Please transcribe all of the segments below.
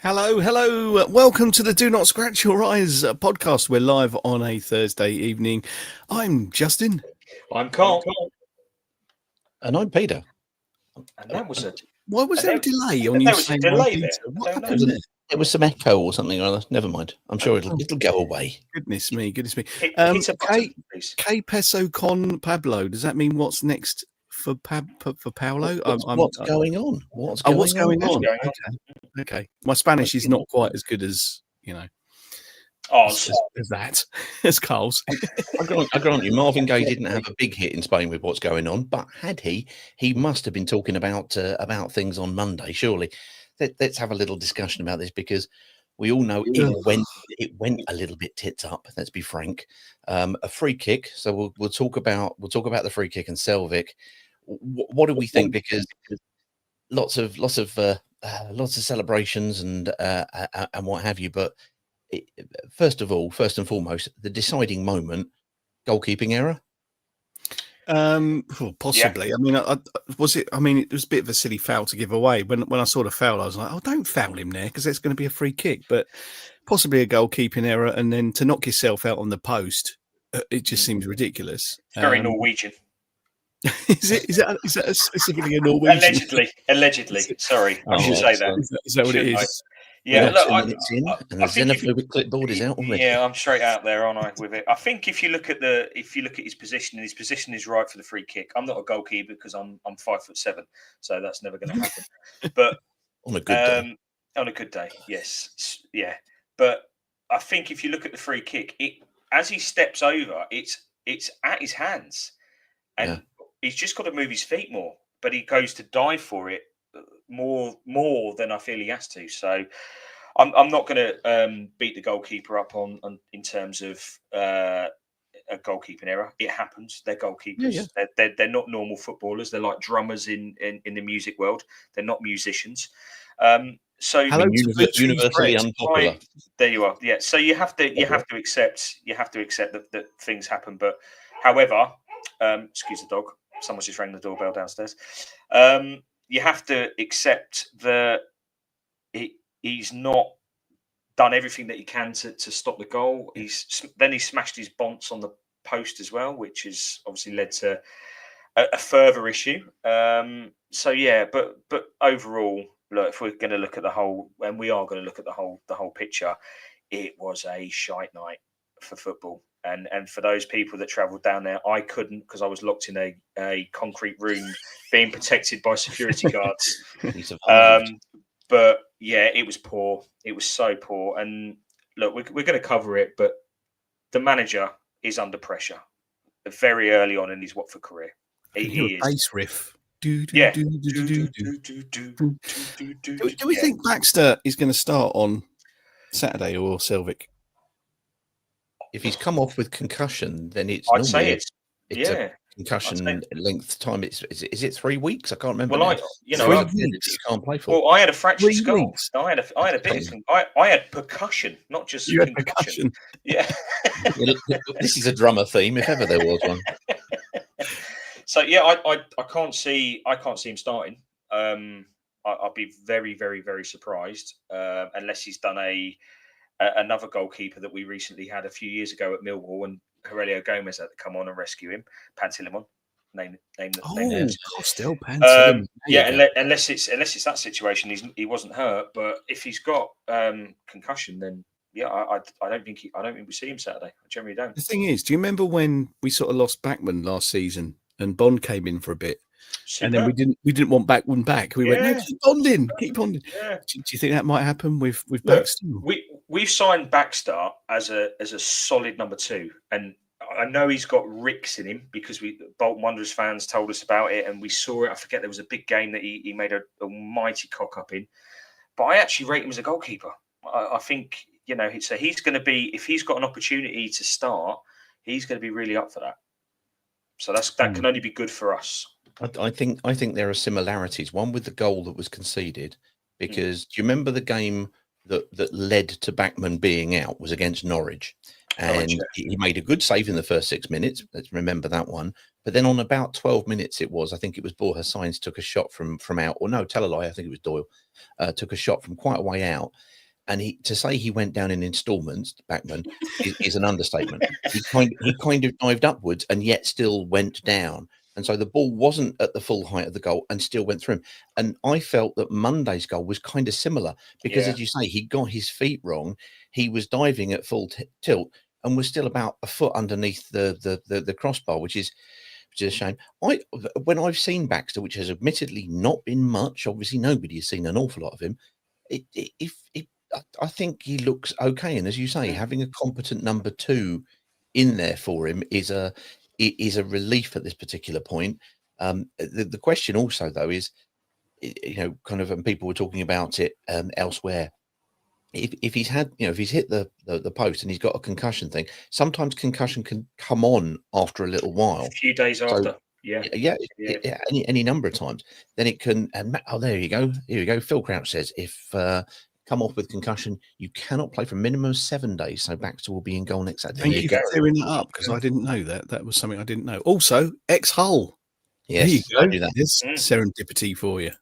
Hello, hello. Welcome to the Do Not Scratch Your Eyes podcast. We're live on a Thursday evening. I'm Justin. I'm Carl. And I'm Peter. And that was it. Why was there a delay on you There was a saying delay Peter? there. What I don't happened know. there? It was some echo or something or other. Never mind. I'm sure it'll go away. Goodness me, goodness me. Hit a button, please. Que Peso con Pablo. Does that mean what's next for Paolo? What's going on? What's going on? Okay. My Spanish is not quite as good as, Oz. as that, as Carl's. I grant you, Marvin Gaye didn't have a big hit in Spain with what's going on, but had he must have been talking about things on Monday, surely. Let's have a little discussion about this because we all know it went a little bit tits up. Let's be frank. A free kick. So we'll talk about the free kick and Selvik. What do we think? Because lots of celebrations and what have you. But first and foremost, the deciding moment, goalkeeping error. Possibly. Yeah. It was a bit of a silly foul to give away. When I saw the foul, I was like, oh, don't foul him there because it's going to be a free kick. But possibly a goalkeeping error, and then to knock yourself out on the post, it just seems ridiculous. Very Norwegian. Is that specifically a Norwegian? Allegedly. Sorry, I should say that. Is that what it is? Yeah, look, and the xenophobic clipboard is out already. Yeah, I'm straight out there, aren't I, with it? I think if you look at his position, and his position is right for the free kick. I'm not a goalkeeper because I'm 5'7", so that's never going to happen. But on a good day, yes, yeah. But I think if you look at the free kick, as he steps over, it's at his hands, and he's just got to move his feet more. But he goes to dive for it more than I feel he has to. So I'm not going to beat the goalkeeper up on in terms of a goalkeeping error. It happens. They're goalkeepers. Yeah. They're not normal footballers. They're like drummers in the music world. They're not musicians. So universally unpopular. There you are. Yeah. So you have to accept that things happen. But however, excuse the dog. Someone's just rang the doorbell downstairs. You have to accept that he's not done everything that he can to stop the goal. He smashed his bonce on the post as well, which has obviously led to a further issue. So yeah, but overall, look, if we're going to look at the whole, and we are going to look at the whole picture, it was a shite night for football. And for those people that travelled down there, I couldn't because I was locked in a concrete room being protected by security guards. But yeah, it was poor. It was so poor. And look, we're going to cover it, but the manager is under pressure very early on in his Watford career. He is. Bass riff. Do we think Baxter is going to start on Saturday or Selvik? If he's come off with concussion, then it's a concussion length time. Is it 3 weeks? I can't remember. Well, you can't play for. Well, I had a fractured skull. I had percussion, not just concussion. Yeah. This is a drummer theme, if ever there was one. So yeah, I can't see him starting. I'll be very, very, very surprised unless he's done another goalkeeper that we recently had a few years ago at Millwall, and Aurelio Gomez had to come on and rescue him. Pantilimon, name Still Pantilimon. Unless it's that situation, he wasn't hurt. But if he's got concussion, then yeah, I don't think we see him Saturday. I generally don't. The thing is, do you remember when we sort of lost Backman last season and Bond came in for a bit? And then we didn't want Backman back. We went, no, keep Bond in. Yeah. Do you think that might happen with Baxter? We've signed Baxter as a solid number 2, and I know he's got ricks in him because Bolton Wanderers fans told us about it, and we saw it. I forget there was a big game that he made a mighty cock up in, but I actually rate him as a goalkeeper. I think so he's going to be, if he's got an opportunity to start, he's going to be really up for that. So that can only be good for us. I think there are similarities. One with the goal that was conceded, because do you remember the game that led to Backman being out was against Norwich, and he made a good save in the first 6 minutes. Let's remember that one. But then on about 12 minutes, I think it was Borja Sainz took a shot from out, or no, tell a lie, I think it was Doyle, took a shot from quite a way out. And to say he went down in installments, Backman, is an understatement. He kind of dived upwards and yet still went down. And so the ball wasn't at the full height of the goal and still went through him. And I felt that Monday's goal was kind of similar because, as you say, he got his feet wrong. He was diving at full tilt and was still about a foot underneath the crossbar, which is a shame. When I've seen Baxter, which has admittedly not been much, obviously nobody has seen an awful lot of him. I think he looks okay. And as you say, having a competent number 2 in there for him is a relief at this particular point. The question also, though, is, kind of, and people were talking about it elsewhere. If he's had, if he's hit the post and he's got a concussion thing, sometimes concussion can come on after a little while, a few days after. Any number of times. Then it can. And there you go. Here we go. Phil Crouch says if come off with concussion, you cannot play for a minimum of 7 days. So Baxter will be in goal next Saturday. Thank you for clearing that up, because I didn't know that. That was something I didn't know. Also, ex-Hull. Yes, there you go. I knew that. There's serendipity for you.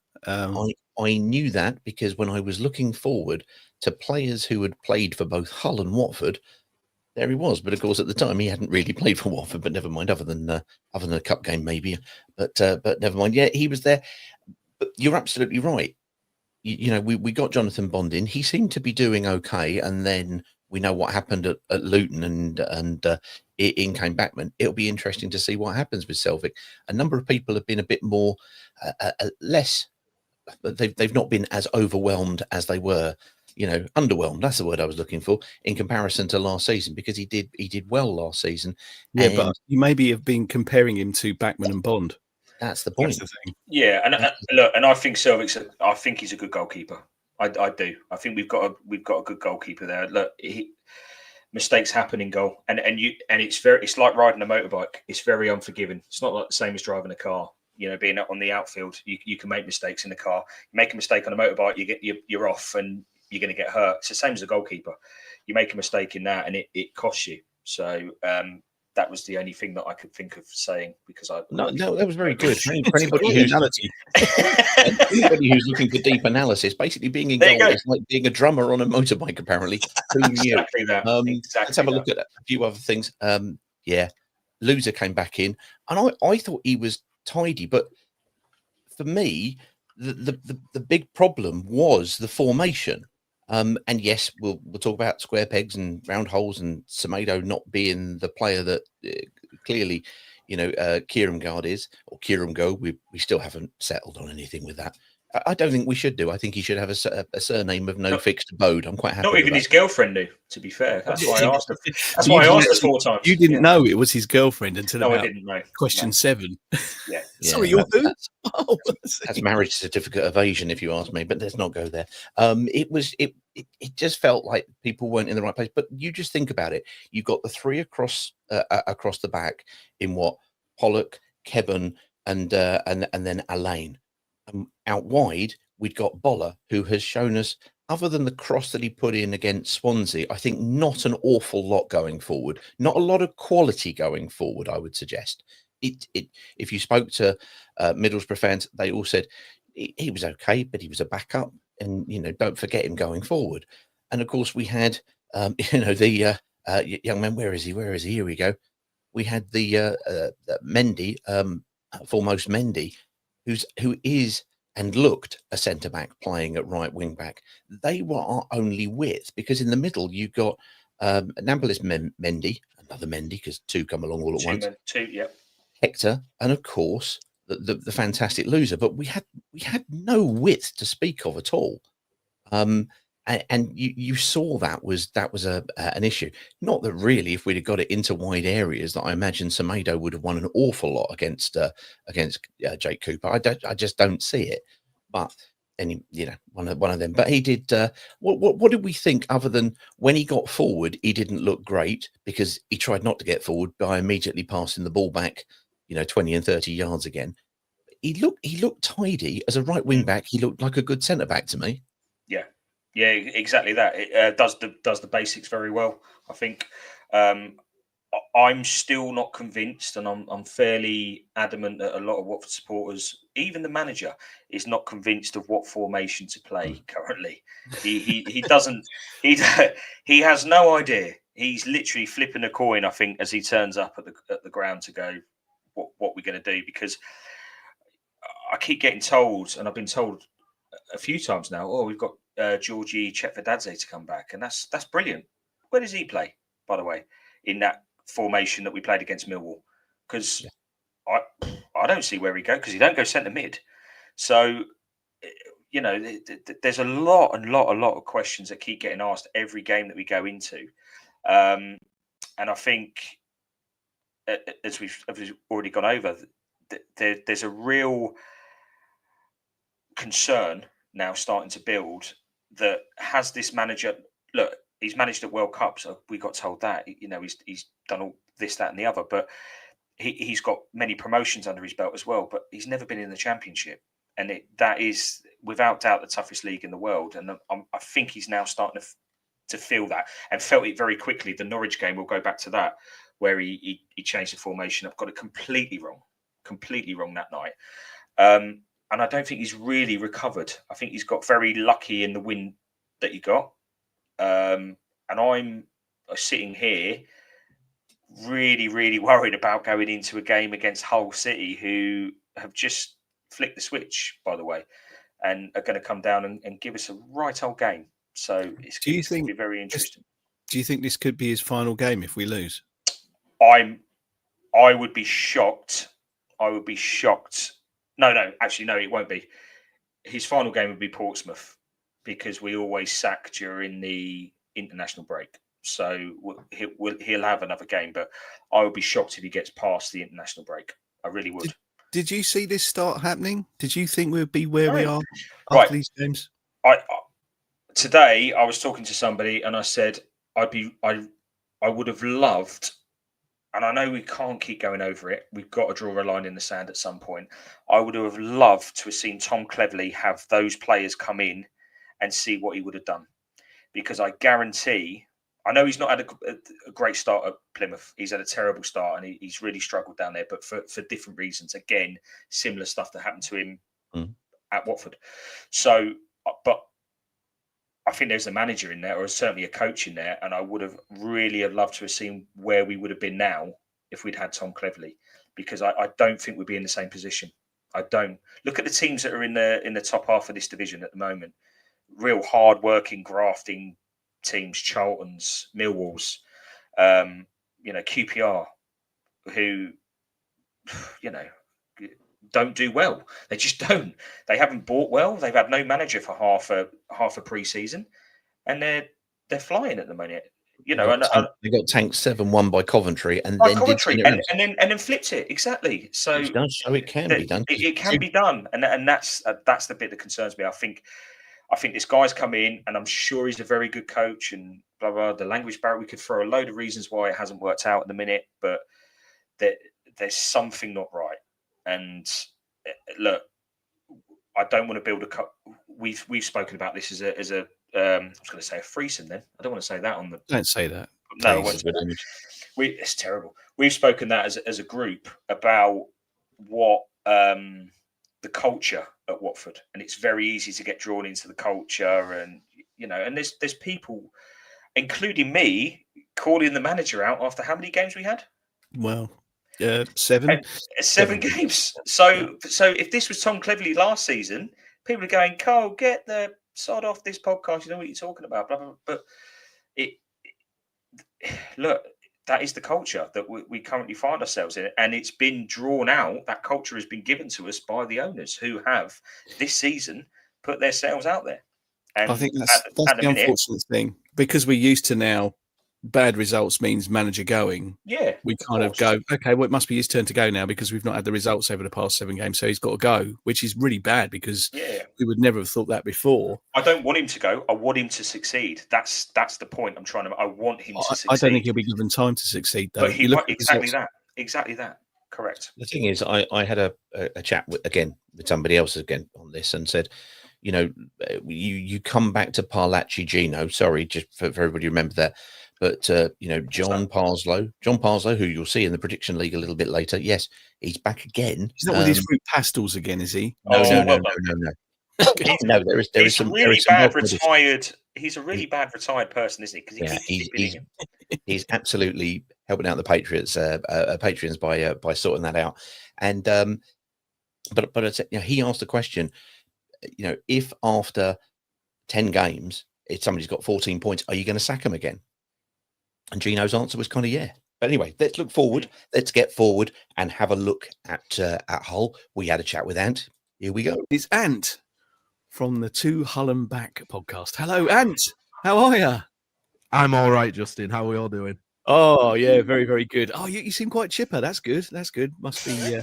I knew that because when I was looking forward to players who had played for both Hull and Watford, there he was. But of course, at the time, he hadn't really played for Watford. But never mind, other than a cup game, maybe. But never mind. Yeah, he was there. But you're absolutely right. We got Jonathan Bond in. He seemed to be doing okay, and then we know what happened at Luton, and in came Backman. It'll be interesting to see what happens with Selvig. A number of people have been a bit more less. They've not been as overwhelmed as they were. Underwhelmed. That's the word I was looking for in comparison to last season, because he did well last season. Yeah, but you maybe have been comparing him to Backman and Bond. That's the point. That's the thing. Yeah, and look, and I think Selvig's. I think he's a good goalkeeper. I do. I think we've got a good goalkeeper there. Look, mistakes happen in goal, and it's like riding a motorbike. It's very unforgiving. It's not like the same as driving a car. Being on the outfield, you can make mistakes in the car. You make a mistake on a motorbike, you're off, and you're going to get hurt. It's the same as a goalkeeper. You make a mistake in that, and it costs you. So that was the only thing that I could think of saying, because no, that was very good. For anybody who's looking for deep analysis, basically being in goal is like being a drummer on a motorbike, apparently. Exactly that. Let's have a look at a few other things. Loser came back in, and I thought he was tidy, but for me, the big problem was the formation. And yes, we'll talk about square pegs and round holes, and Semedo not being the player that clearly, Kieran is, or Kieran Go. We still haven't settled on anything with that. I don't think we should do. I think he should have a surname of no fixed abode. I'm quite happy. Not even his girlfriend knew, to be fair. That's why I asked her. That's why I asked her 4 times. You didn't know it was his girlfriend until I didn't know. Question 7. Yeah. Sorry, you're who? That's marriage certificate evasion, if you ask me. But let's not go there. It just felt like people weren't in the right place. But you just think about it. You've got the 3 across the back in what Pollock, Kevin, and then Alain. Out wide, we'd got Boller, who has shown us, other than the cross that he put in against Swansea, I think not an awful lot going forward. Not a lot of quality going forward, I would suggest. If you spoke to Middlesbrough fans, they all said he was okay, but he was a backup, and don't forget him going forward. And of course, we had the young man. Where is he? Here we go. We had the Mendy, foremost Mendy, who is and looked a centre back playing at right wing back. They were our only width, because in the middle you got Nampalys Mendy, another Mendy, because 2 come along all at once. 2, yeah. Hector, and of course the fantastic Loser. But we had no width to speak of at all. And you saw that was an issue. Not that really, if we'd have got it into wide areas, that I imagine Semedo would have won an awful lot against Jake Cooper. I just don't see it. But one of them. But he did. What did we think? Other than when he got forward, he didn't look great, because he tried not to get forward by immediately passing the ball back, 20 and 30 yards again. He looked tidy as a right wing back. He looked like a good centre back to me. Yeah, exactly that. It does the basics very well. I think I'm still not convinced, and I'm fairly adamant that a lot of Watford supporters, even the manager, is not convinced of what formation to play currently. He doesn't he he has no idea. He's literally flipping a coin, I think, as he turns up at the ground to go, what we're going to do, because I keep getting told, and I've been told a few times now, oh, we've got Georgie Chetfadadze to come back, and that's brilliant. Where does he play, by the way, in that formation that we played against Millwall? Because I don't see where he go, because he don't go centre mid. So, you know, there's a lot of questions that keep getting asked every game that we go into, and I think, as we've already gone over, there's a real concern now starting to build that has this manager. Look, he's managed at World Cup, so we got told that, you know, he's done all this, that, and the other, but he's got many promotions under his belt as well. But he's never been in the Championship, and that is without doubt the toughest league in the world. And I think he's now starting to feel that, and felt it very quickly. The Norwich game, we'll go back to that, where he changed the formation. I've got it completely wrong that night. And I don't think he's really recovered. I think he's got very lucky in the win that he got. And I'm sitting here really, really worried about going into a game against Hull City, who have just flicked the switch, by the way, and are going to come down and give us a right old game. So it's going to be very interesting. Do you think this could be his final game if we lose? I would be shocked. No, actually, no, it won't be. His final game would be Portsmouth, because we always sack during the international break. So he'll have another game, but I would be shocked if he gets past the international break. I really would. Did you see this start happening? Did you think we'd be where we are after these games? Today, I was talking to somebody and I said I would have loved. And I know we can't keep going over it. We've got to draw a line in the sand at some point. I would have loved to have seen Tom Cleverley have those players come in and see what he would have done. Because I guarantee, I know he's not had a great start at Plymouth. He's had a terrible start and he's really struggled down there, but for different reasons. Again, similar stuff that happened to him at Watford. So, but I think there's a manager in there, or certainly a coach in there, and I would have really loved to have seen where we would have been now if we'd had Tom Cleverley, because I don't think we'd be in the same position. I don't. Look at the teams that are in the top half of this division at the moment. Real hard-working, grafting teams, Charlton's, Millwall's, QPR, who, don't do well. They just don't. They haven't bought well. They've had no manager for half a pre-season, and they're flying at the moment. They got tanked 7-1 by Coventry, and then flipped it exactly. So it can be done. It can be done, and that's the bit that concerns me. I think this guy's come in, and I'm sure he's a very good coach, and blah blah. The language barrier. We could throw a load of reasons why it hasn't worked out at the minute, but there's something not right. And look, I don't want to build a cup. We've spoken about this as a I was going to say a threesome. Then I don't want to say that on the. Don't say that. No, I won't say that. It's terrible. We've spoken that as a group about what the culture at Watford, and it's very easy to get drawn into the culture, and and there's people, including me, calling the manager out after how many games we had. Well. 7 games. So if this was Tom Cleverley last season, people are going, Carl, get the sod off this podcast. You know what you're talking about. Blah, blah, blah. But look, that is the culture that we currently find ourselves in, and it's been drawn out. That culture has been given to us by the owners, who have this season put themselves out there. And I think that's the unfortunate thing, because we're used to now. Bad results means manager going. Yeah, we kind of go, okay, well, it must be his turn to go now, because we've not had the results over the past 7 games, so he's got to go, which is really bad, because we would never have thought that before. I don't want him to go. I want him to succeed. That's the point I'm trying to. I want him to succeed. I don't think he'll be given time to succeed, though. But he exactly that. Correct. The thing is, I had a chat with somebody else again on this, and said, you come back to Parlaci Gino. Sorry, just for everybody, remember that. But John Parslow, who you'll see in the prediction league a little bit later, yes, he's back again. He's not with his fruit pastels again, is he? No. He's, No, there is some really some bad more credit. retired. He's a really bad retired person, isn't he? Because he's absolutely helping out the Patriots, Patreons by sorting that out. And but he asked the question, if after 10 games, if somebody's got 14 points, are you going to sack him again? And Gino's answer was kind of yeah. But anyway, let's look forward. Let's get forward and have a look at Hull. We had a chat with Ant. Here we go. It's Ant from the Two Hull and Back podcast. Hello, Ant. How are you? I'm all right, Justin. How are we all doing? Oh, yeah, very, very good. Oh, you seem quite chipper. That's good. That's good. Must be.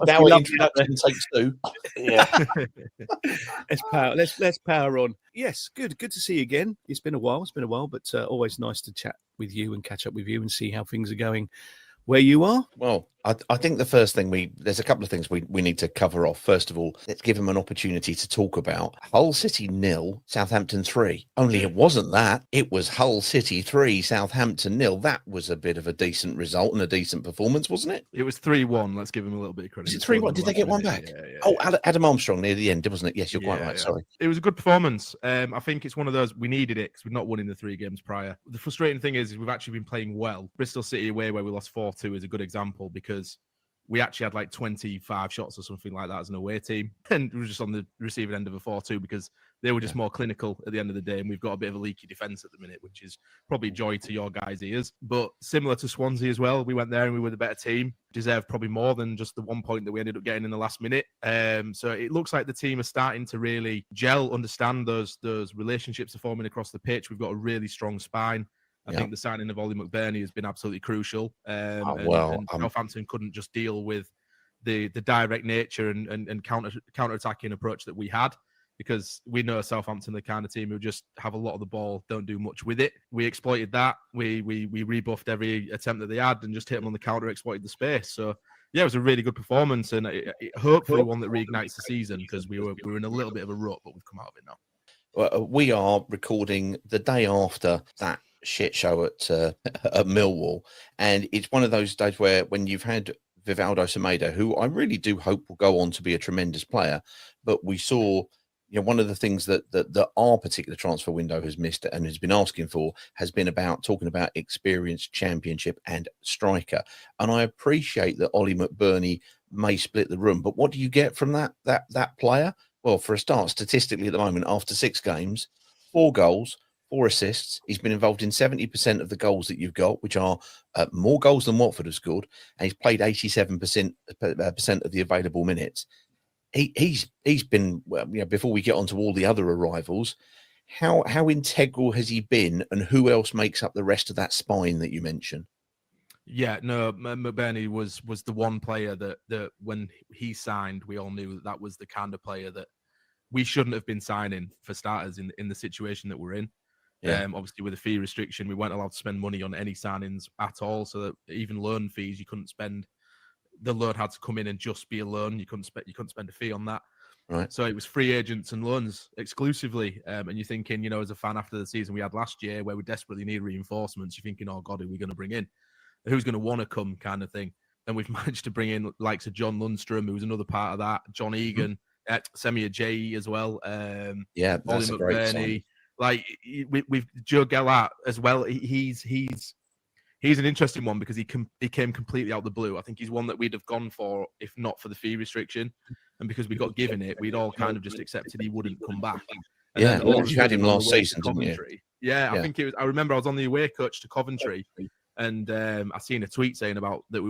Now introduction takes two. Yeah. Let's power on. Yes, good to see you again. It's been a while, but always nice to chat with you and catch up with you and see how things are going where you are. Well, I think the first thing there's a couple of things we need to cover off. First of all, let's give him an opportunity to talk about Hull City 0, Southampton 3. Only it wasn't that. It was Hull City 3, Southampton 0. That was a bit of a decent result and a decent performance, wasn't it? It was 3-1. Let's give him a little bit of credit. Was it 3-1? Did they get one back? Yeah. Adam Armstrong near the end, wasn't it? Yes, you're quite right. Yeah. Sorry. It was a good performance. I think it's one of those, we needed it because we've not won in the 3 games prior. The frustrating thing is we've actually been playing well. Bristol City away, where we lost 4-2, is a good example because we actually had like 25 shots or something like that as an away team. And we were just on the receiving end of a 4-2 because they were just more clinical at the end of the day. And we've got a bit of a leaky defence at the minute, which is probably joy to your guys' ears. But similar to Swansea as well, we went there and we were the better team. Deserved probably more than just the 1 point that we ended up getting in the last minute. So it looks like the team are starting to really gel, understand those relationships are forming across the pitch. We've got a really strong spine. I think the signing of Ollie McBurney has been absolutely crucial. And Southampton couldn't just deal with the direct nature and counter-attacking approach that we had, because we know Southampton, the kind of team who just have a lot of the ball, don't do much with it. We exploited that. We rebuffed every attempt that they had and just hit them on the counter, exploited the space. So yeah, it was a really good performance, and it hopefully one that reignites the season, because we were in a little bit of a rut, but we've come out of it now. Well, we are recording the day after that shit show at Millwall, and it's one of those days where when you've had Vivaldo Semedo, who I really do hope will go on to be a tremendous player, but we saw one of the things that our particular transfer window has missed and has been asking for has been about talking about experienced championship and striker. And I appreciate that Ollie McBurney may split the room, but what do you get from that player? Well, for a start, statistically at the moment, after 6 games, 4 goals, 4 assists. He's been involved in 70% of the goals that you've got, which are more goals than Watford have scored, and he's played 87% of the available minutes. He's been, before we get on to all the other arrivals, how integral has he been, and who else makes up the rest of that spine that you mentioned? Yeah, no, McBurney was the one player that when he signed, we all knew that was the kind of player that we shouldn't have been signing, for starters, in the situation that we're in. Yeah. Obviously, with a fee restriction, we weren't allowed to spend money on any signings at all. So that even loan fees, you couldn't spend. The loan had to come in and just be a loan. You couldn't spend a fee on that. Right. So it was free agents and loans exclusively. And you're thinking, as a fan, after the season we had last year, where we desperately need reinforcements, you're thinking, oh God, who are we going to bring in? Who's going to want to come, kind of thing. And we've managed to bring in likes of John Lundstrom, who was another part of that. John Egan, Semir J as well. That's Ollie a great sign. McBurney. Like we've Joe Gellart as well. He's an interesting one because he came completely out of the blue. I think he's one that we'd have gone for if not for the fee restriction, and because we got given it, we'd all kind of just accepted he wouldn't come back. And you had him last season, didn't you? Yeah, I think it was. I remember I was on the away coach to Coventry, and I seen a tweet saying about that we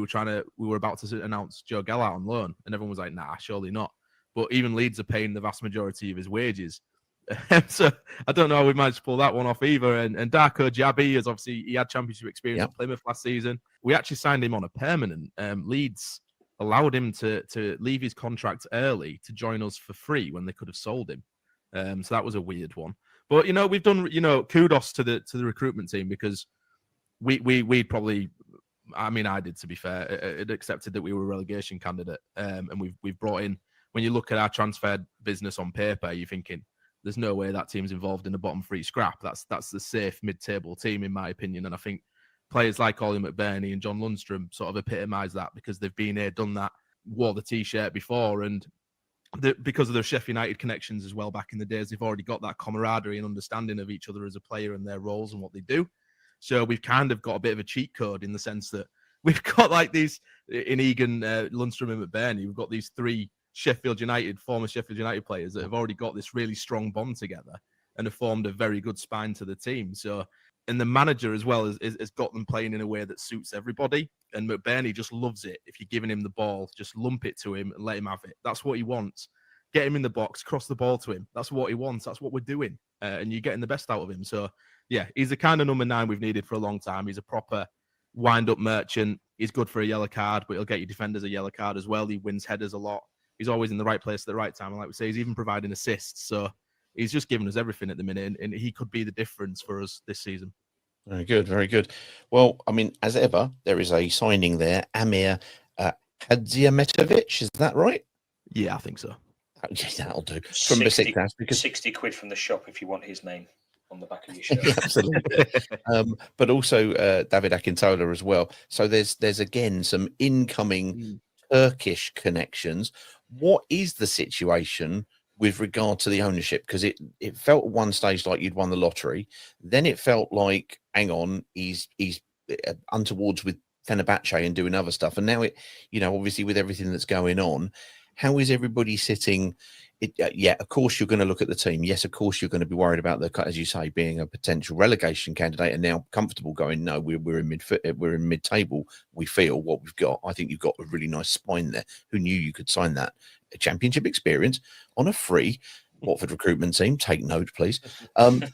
were about to announce Joe Gellart on loan, and everyone was like, "Nah, surely not." But even Leeds are paying the vast majority of his wages. So I don't know how we managed to pull that one off either. And Darko Diaby, as obviously he had championship experience at Plymouth last season. We actually signed him on a permanent. Leeds allowed him to leave his contract early to join us for free when they could have sold him. So that was a weird one. But we've done kudos to the recruitment team, because we probably, I mean, I did, to be fair, it accepted that we were a relegation candidate, and we've brought in. When you look at our transfer business on paper, you're thinking, there's no way that team's involved in the bottom three scrap. That's the safe mid-table team, in my opinion. And I think players like Ollie McBurney and John Lundstrom sort of epitomise that, because they've been here, done that, wore the T-shirt before, and because of their Sheffield United connections as well back in the days, they've already got that camaraderie and understanding of each other as a player and their roles and what they do. So we've kind of got a bit of a cheat code in the sense that we've got like these, in Egan, Lundstrom and McBurney, we've got these three former Sheffield United players that have already got this really strong bond together and have formed a very good spine to the team. So, and the manager as well has got them playing in a way that suits everybody. And McBurney just loves it. If you're giving him the ball, just lump it to him and let him have it. That's what he wants. Get him in the box, cross the ball to him. That's what he wants. That's what we're doing. And you're getting the best out of him. So, yeah, he's the kind of number 9 we've needed for a long time. He's a proper wind-up merchant. He's good for a yellow card, but he'll get your defenders a yellow card as well. He wins headers a lot. He's always in the right place at the right time. And like we say, he's even providing assists. So he's just giving us everything at the minute, and he could be the difference for us this season. Very good, very good. Well, I mean, as ever, there is a signing there, Amir Hadzimetovic. Is that right? Yeah, I think so. That'll do. From Besiktas, because 60 quid from the shop if you want his name on the back of your shirt. yeah, absolutely. But also David Akintola as well. So there's again some incoming Turkish connections. What is the situation with regard to the ownership? Because it felt at one stage like you'd won the lottery. Then it felt like, hang on, he's untowards with Fenerbahce and doing other stuff. And now it, obviously with everything that's going on, how is everybody sitting? Yeah, of course you're going to look at the team. Yes, of course you're going to be worried about as you say, being a potential relegation candidate, and now comfortable going, no, we're in mid-table. We feel what we've got. I think you've got a really nice spine there. Who knew you could sign that? A championship experience on a free Watford recruitment team. Take note, please. But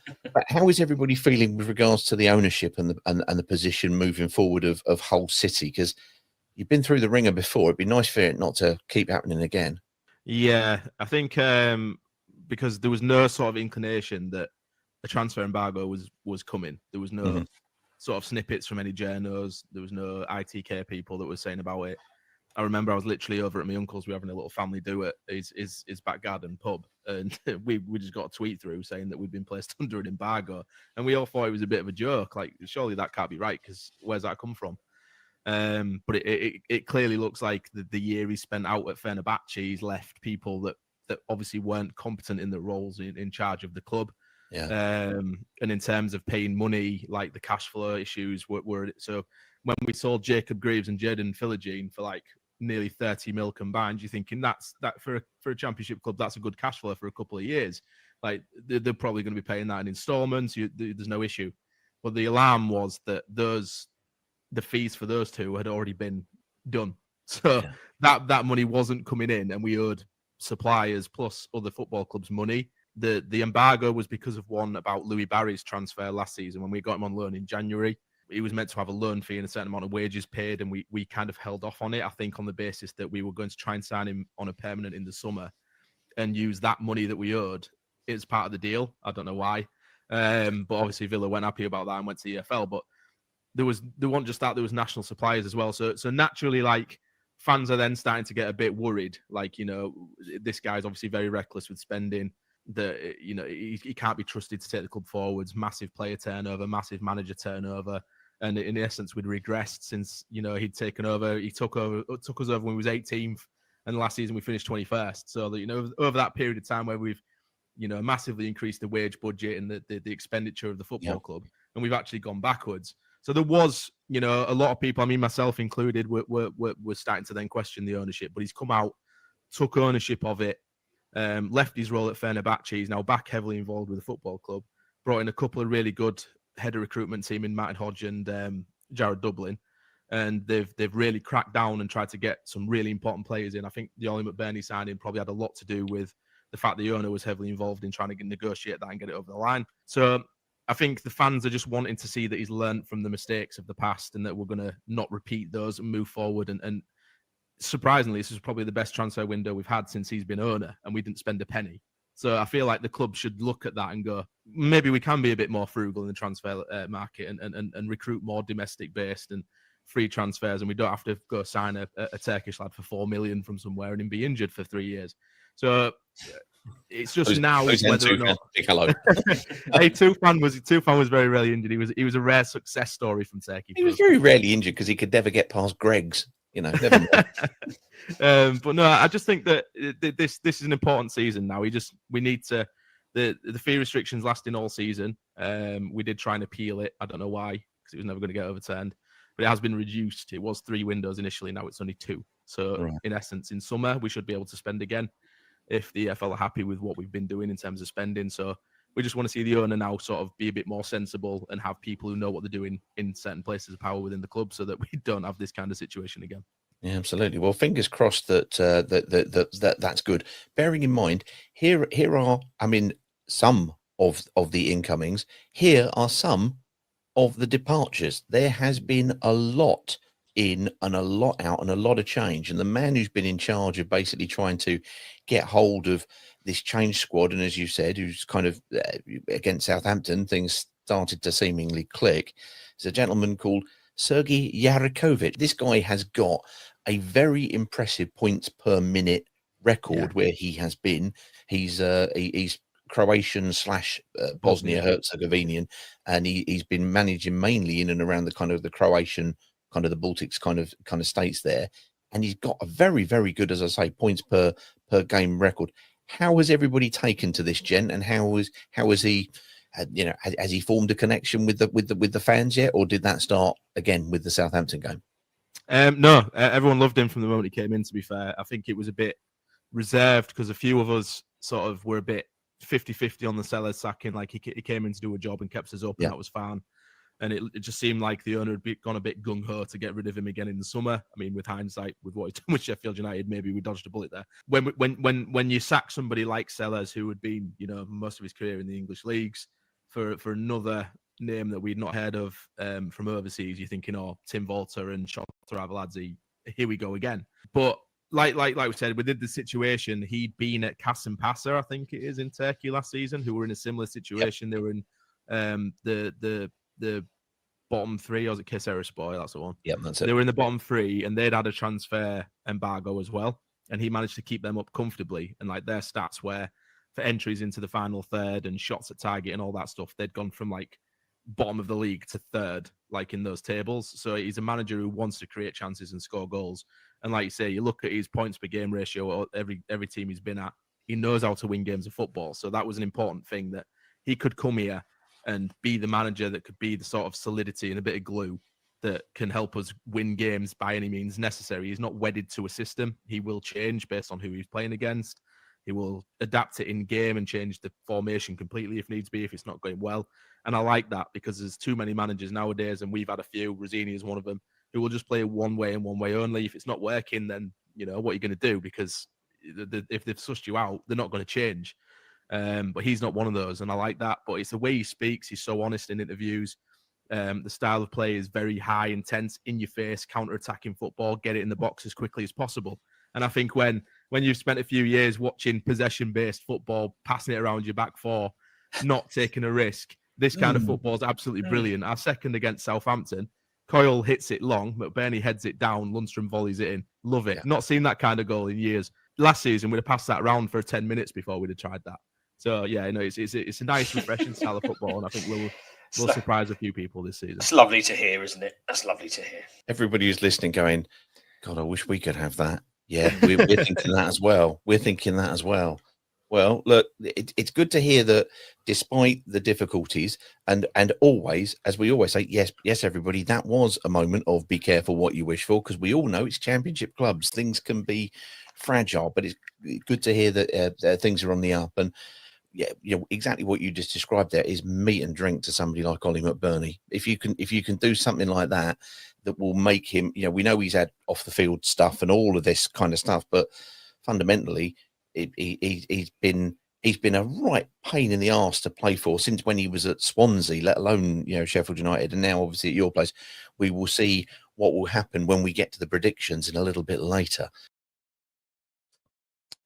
how is everybody feeling with regards to the ownership and the position moving forward of Hull City? Because you've been through the ringer before. It'd be nice for it not to keep happening again. Yeah, I think because there was no sort of inclination that a transfer embargo was coming. There was no sort of snippets from any journos. There was no ITK people that were saying about it. I remember I was literally over at my uncle's. We were having a little family do at his back garden pub, and we just got a tweet through saying that we'd been placed under an embargo, and we all thought it was a bit of a joke. Like, surely that can't be right, because where's that come from? But it clearly looks like the year he spent out at Fenerbahce, he's left people that obviously weren't competent in the roles in charge of the club. Yeah. And in terms of paying money, like the cash flow issues were so when we sold Jacob Greaves and Jadon Philogene for like nearly 30 mil combined, you're thinking that for a championship club, that's a good cash flow for a couple of years. Like they're probably going to be paying that in installments. There's no issue. But the alarm was that the fees for those two had already been done. So that money wasn't coming in, and we owed suppliers plus other football clubs money. The embargo was because of one about Louis Barry's transfer last season when we got him on loan in January. He was meant to have a loan fee and a certain amount of wages paid, and we kind of held off on it, I think, on the basis that we were going to try and sign him on a permanent in the summer and use that money that we owed as part of the deal. I don't know why. But obviously Villa weren't happy about that and went to the EFL. But there wasn't just that, there was national suppliers as well. So naturally, like, fans are then starting to get a bit worried. Like, this guy's obviously very reckless with spending. He can't be trusted to take the club forwards. Massive player turnover, massive manager turnover. And in essence, we'd regressed since, he'd taken over. He took us over when he was 18th. And last season we finished 21st. So that, over that period of time where we've, massively increased the wage budget and the expenditure of the football club, and we've actually gone backwards. So there was, a lot of people, I mean, myself included, were starting to then question the ownership. But he's come out, took ownership of it, left his role at Fenerbahce. He's now back heavily involved with the football club. Brought in a couple of really good header recruitment team in Martin Hodge and Jared Dublin. And they've really cracked down and tried to get some really important players in. I think the Ollie McBurney signing probably had a lot to do with the fact the owner was heavily involved in trying to negotiate that and get it over the line. So I think the fans are just wanting to see that he's learned from the mistakes of the past and that we're going to not repeat those and move forward. And surprisingly, this is probably the best transfer window we've had since he's been owner, and we didn't spend a penny. So I feel like the club should look at that and go, maybe we can be a bit more frugal in the transfer market and recruit more domestic-based and free transfers, and we don't have to go sign a Turkish lad for 4 million from somewhere and him be injured for 3 years. So It's just now whether or not. Hello. Hey, Tufan was very rarely injured. He was a rare success story from Turkey. He was very rarely injured because he could never get past Greg's. Never know. But no, I just think that this is an important season now. We need to the fee restrictions lasting all season. We did try and appeal it. I don't know why, because it was never going to get overturned. But it has been reduced. It was 3 windows initially. Now it's only 2. So in essence, in summer we should be able to spend again if the EFL are happy with what we've been doing in terms of spending. So we just want to see the owner now sort of be a bit more sensible and have people who know what they're doing in certain places of power within the club, so that we don't have this kind of situation again. Yeah, absolutely. Well, fingers crossed that that's good. Bearing in mind, here are, I mean, some of the incomings. Here are some of the departures. There has been a lot in and a lot out and a lot of change. And the man who's been in charge of basically trying to get hold of this change squad, and as you said, who's kind of against Southampton, things started to seemingly click, is a gentleman called Sergei Yarikovic. This guy has got a very impressive points per minute record where he has been. He's Croatian / Bosnia Herzegovinian, and he's been managing mainly in and around the kind of the Croatian, kind of the Baltics kind of states there, and he's got a very, very good, as I say, points per game record. How has everybody taken to this, gent, and how has he, has he formed a connection with the fans yet, or did that start again with the Southampton game? No, everyone loved him from the moment he came in. To be fair, I think it was a bit reserved because a few of us sort of were a bit 50-50 on the Sellers sacking. Like he came in to do a job and kept us up, and that was fine. And it just seemed like the owner had gone a bit gung-ho to get rid of him again in the summer. I mean, with hindsight, with what he's done with Sheffield United, maybe we dodged a bullet there. When you sack somebody like Sellers, who had been, most of his career in the English leagues, for another name that we'd not heard of from overseas, you're thinking, Tim Volta and Shota Arveladze, here we go again. But like we said, within the situation, he'd been at Kasımpaşa, I think it is, in Turkey last season, who were in a similar situation. Yep. They were in the bottom 3, or was it Kayserispor? That's the one. Yeah, that's it. They were in the bottom 3, and they'd had a transfer embargo as well, and he managed to keep them up comfortably. And like their stats were for entries into the final third and shots at target and all that stuff, they'd gone from like bottom of the league to 3rd, like in those tables. So he's a manager who wants to create chances and score goals. And like you say, you look at his points per game ratio, every team he's been at, he knows how to win games of football. So that was an important thing, that he could come here and be the manager that could be the sort of solidity and a bit of glue that can help us win games by any means necessary. He's not wedded to a system. He will change based on who he's playing against. He will adapt it in game and change the formation completely if needs be, if it's not going well. And I like that, because there's too many managers nowadays, and we've had a few, Rosini is one of them, who will just play one way and one way only. If it's not working, then, what are you going to do? Because if they've sussed you out, they're not going to change. But he's not one of those, and I like that. But it's the way he speaks. He's so honest in interviews. The style of play is very high, intense, in your face, counter-attacking football, get it in the box as quickly as possible. And I think when you've spent a few years watching possession-based football, passing it around your back 4, not taking a risk, this kind of football is absolutely brilliant. Our second against Southampton, Coyle hits it long, McBurney heads it down, Lundstrom volleys it in. Love it. Yeah. Not seen that kind of goal in years. Last season, we'd have passed that around for 10 minutes before we'd have tried that. So, yeah, it's a nice, refreshing style of football, and I think we'll surprise a few people this season. It's lovely to hear, isn't it? That's lovely to hear. Everybody who's listening going, God, I wish we could have that. Yeah, we're thinking that as well. We're thinking that as well. Well, look, it's good to hear that despite the difficulties, and always, as we always say, yes, everybody, that was a moment of be careful what you wish for, because we all know it's championship clubs. Things can be fragile, but it's good to hear that things are on the up. And yeah, exactly what you just described there is meat and drink to somebody like Ollie McBurney. If you can do something like that will make him, we know he's had off the field stuff and all of this kind of stuff, but fundamentally, he's been a right pain in the arse to play for since when he was at Swansea, let alone Sheffield United, and now obviously at your place. We will see what will happen when we get to the predictions in a little bit later.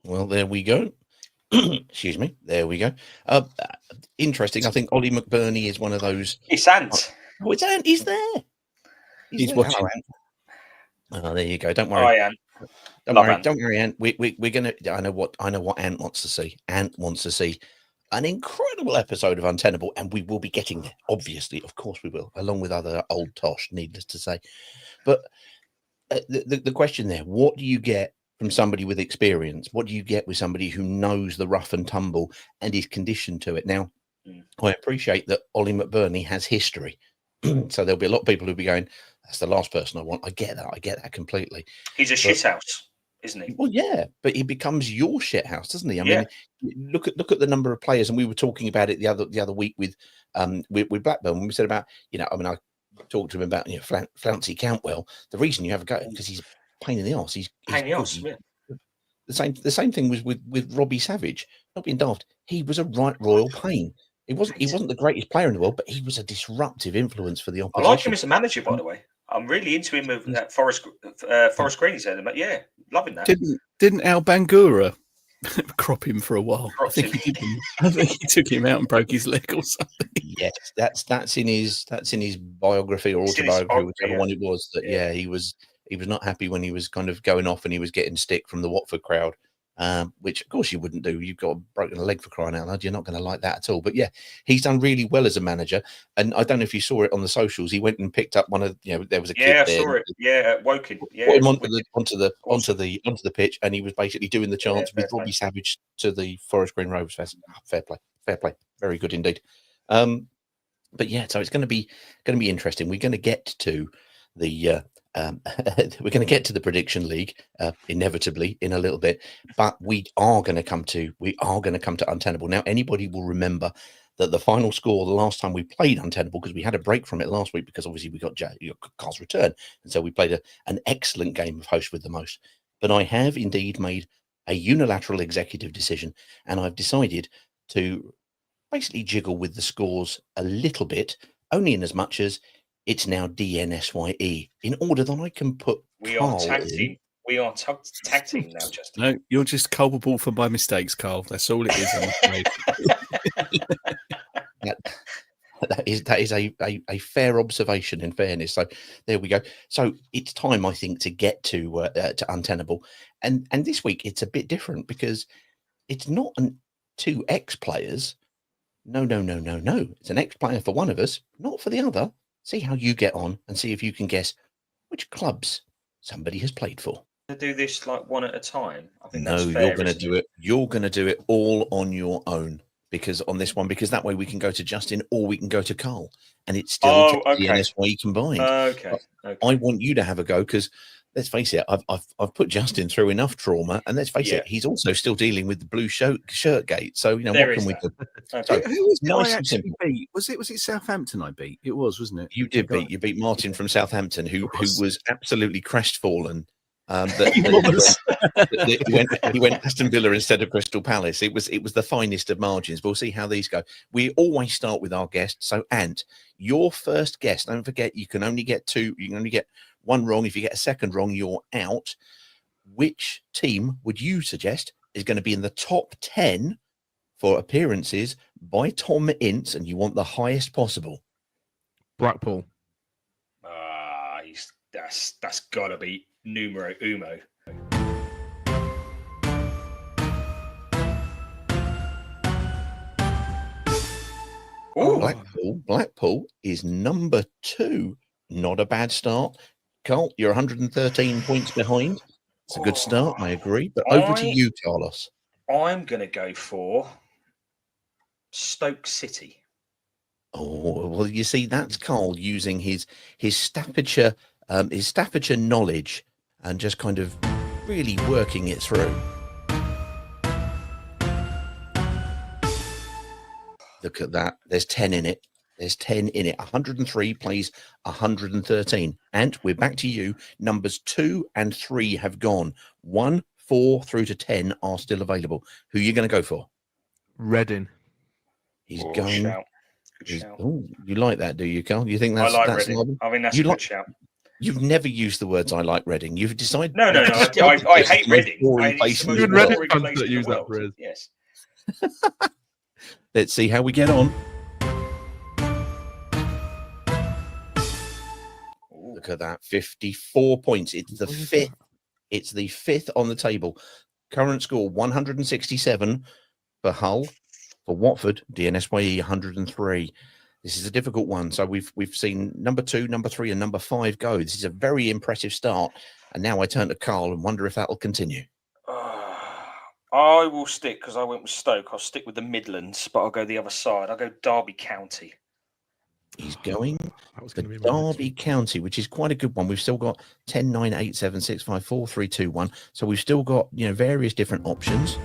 Well, there we go. Excuse me. There we go. Interesting. I think Ollie McBurney is one of those. It's Ant. Oh, it's Ant. He's there. He's watching. Oh, there you go. Don't worry. Hi, Ant. Don't worry, Ant. We're gonna. I know what Ant wants to see. Ant wants to see an incredible episode of Untenable, and we will be getting there. Obviously, of course, we will, along with other old tosh. Needless to say, but the question there: what do you get from somebody with experience? What do you get with somebody who knows the rough and tumble and is conditioned to it? Now, I appreciate that Ollie McBurney has history, so there'll be a lot of people who'll be going, "That's the last person I want." I get that completely. He's a shithouse, isn't he? Well, yeah, but he becomes your shithouse, doesn't he? I mean, look at the number of players, and we were talking about it the other week with Blackburn when we said about, I talked to him about Flouncy Cantwell. The reason you have a go because he's a pain in the arse. He's pain in the arse. Yeah. The same thing was with Robbie Savage. Not being daft, he was a right royal pain. He wasn't the greatest player in the world, but he was a disruptive influence for the opposition. I like him as a manager, by the way. I'm really into him with Forest Green. But yeah, loving that. Didn't Al Bangura crop him for a while? I think he took him out and broke his leg or something. Yes, that's in his biography or autobiography, whichever one it was. That he was not happy when he was kind of going off and he was getting stick from the Watford crowd. Which of course you wouldn't do. You've got a broken leg, for crying out loud. You're not going to like that at all. But yeah, he's done really well as a manager. And I don't know if you saw it on the socials. He went and picked up one of there was a kid I there. saw it. Yeah, Woking. Yeah, put him onto the pitch, and he was basically doing the chants with Robbie Savage to the Forest Green Rovers fest. Fair play, very good indeed. But yeah, so it's going to be interesting. We're going to get to the. We're going to get to the prediction league inevitably in a little bit, but we are going to come to Untenable. Now, anybody will remember that the final score the last time we played Untenable, because we had a break from it last week because obviously we got Carl's return, and so we played an excellent game of Host with the Most. But I have indeed made a unilateral executive decision, and I've decided to basically jiggle with the scores a little bit, only in as much as it's now DNSYE, in order that I can put. We are tag team. We are tag team now, Justin. No, you're just culpable for my mistakes, Carl. That's all it is, I'm afraid. that is a fair observation, in fairness. So there we go. So it's time, I think, to get to Untenable, and this week it's a bit different because it's not two ex-players. No. It's an ex-player for one of us, not for the other. See how you get on and see if you can guess which clubs somebody has played for. To do this like one at a time. I think no, that's fair, you're going to do it. You're going to do it all on your own because that way we can go to Justin or we can go to Carl, and it's still the DNSYE combined. Okay. I want you to have a go because let's face it, I've put Justin through enough trauma, and let's face it, he's also still dealing with the blue shirt gate. So what can we do? So, who was nice and simple. Beat? Was it Southampton I beat? It was, wasn't it? You did beat. You beat Martin from Southampton, who was absolutely crestfallen. He went Aston Villa instead of Crystal Palace. It was the finest of margins. We'll see how these go. We always start with our guest. So, Ant, your first guess. Don't forget, you can only get two. You can only get one wrong. If you get a second wrong, you're out. Which team would you suggest is going to be in the top 10 for appearances by Tom Ince, and you want the highest possible? Blackpool. That's got to be numero uno. Blackpool is number 2. Not a bad start. Carl, you're 113 points behind. It's a good start, I agree. But over to you, Carlos. I'm going to go for Stoke City. Oh, well, you see, that's Carl using his Staffordshire knowledge and just kind of really working it through. Look at that. There's 10 in it. 103 plays 113. And we're back to you. Numbers 2 and 3 have gone. 1, 4 through to 10 are still available. Who are you going to go for? Reading. He's going. Good shout. Oh, you like that, do you, Carl? You think that's? I like Reading. I mean, that's a good shout. You've never used the words "I like Reading." You've decided. No. I hate Reading. Even Reading fans that use that phrase. Yes. Let's see how we get on. Look at that, 54 points. It's the It's the 5th on the table. Current score 167 for Hull. For Watford, DNSYE 103. This is a difficult one. So we've seen number 2, number 3, and number 5 go. This is a very impressive start. And now I turn to Carl and wonder if that'll continue. I will stick, because I went with Stoke. I'll stick with the Midlands, but I'll go the other side. I'll go Derby County. He's going to be Derby County, which is quite a good one. We've still got 10, 9, 8, 7, 6, 5, 4, 3, 2, 1. So we've still got, various different options.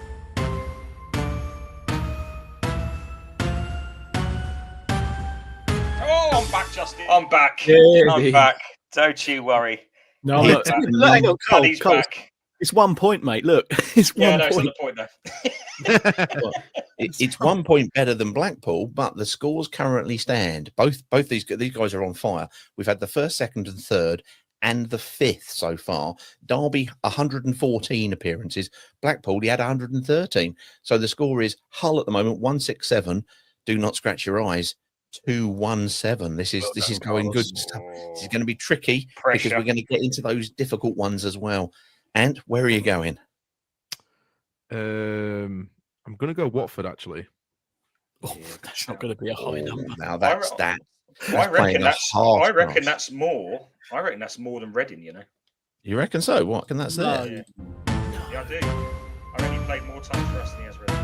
Oh, I'm back, Justin. I'm back. Yeah, I'm back. Don't you worry. No, Yeah, look, hang on, Cole, Paddy's Cole, back. It's 1 point, mate. Look, it's Yeah, one no, it's on point. the point though. It's 1 point better than Blackpool, but the scores currently stand. Both these guys are on fire. We've had the 1st, 2nd, and 3rd, and the 5th so far. Derby 114 appearances. Blackpool, he had 113. So the score is Hull at the moment 167. Do not scratch your eyes. 217. This is going good stuff. This is going to be tricky because we're going to get into those difficult ones as well. And where are you going? I'm going to go Watford, actually. Oh, that's not going to be a high number. Now that's that. I reckon that's more. I reckon that's more than Reading. You reckon so? What can that say? Yeah, I do. I reckon he played more times for us than he has Reading.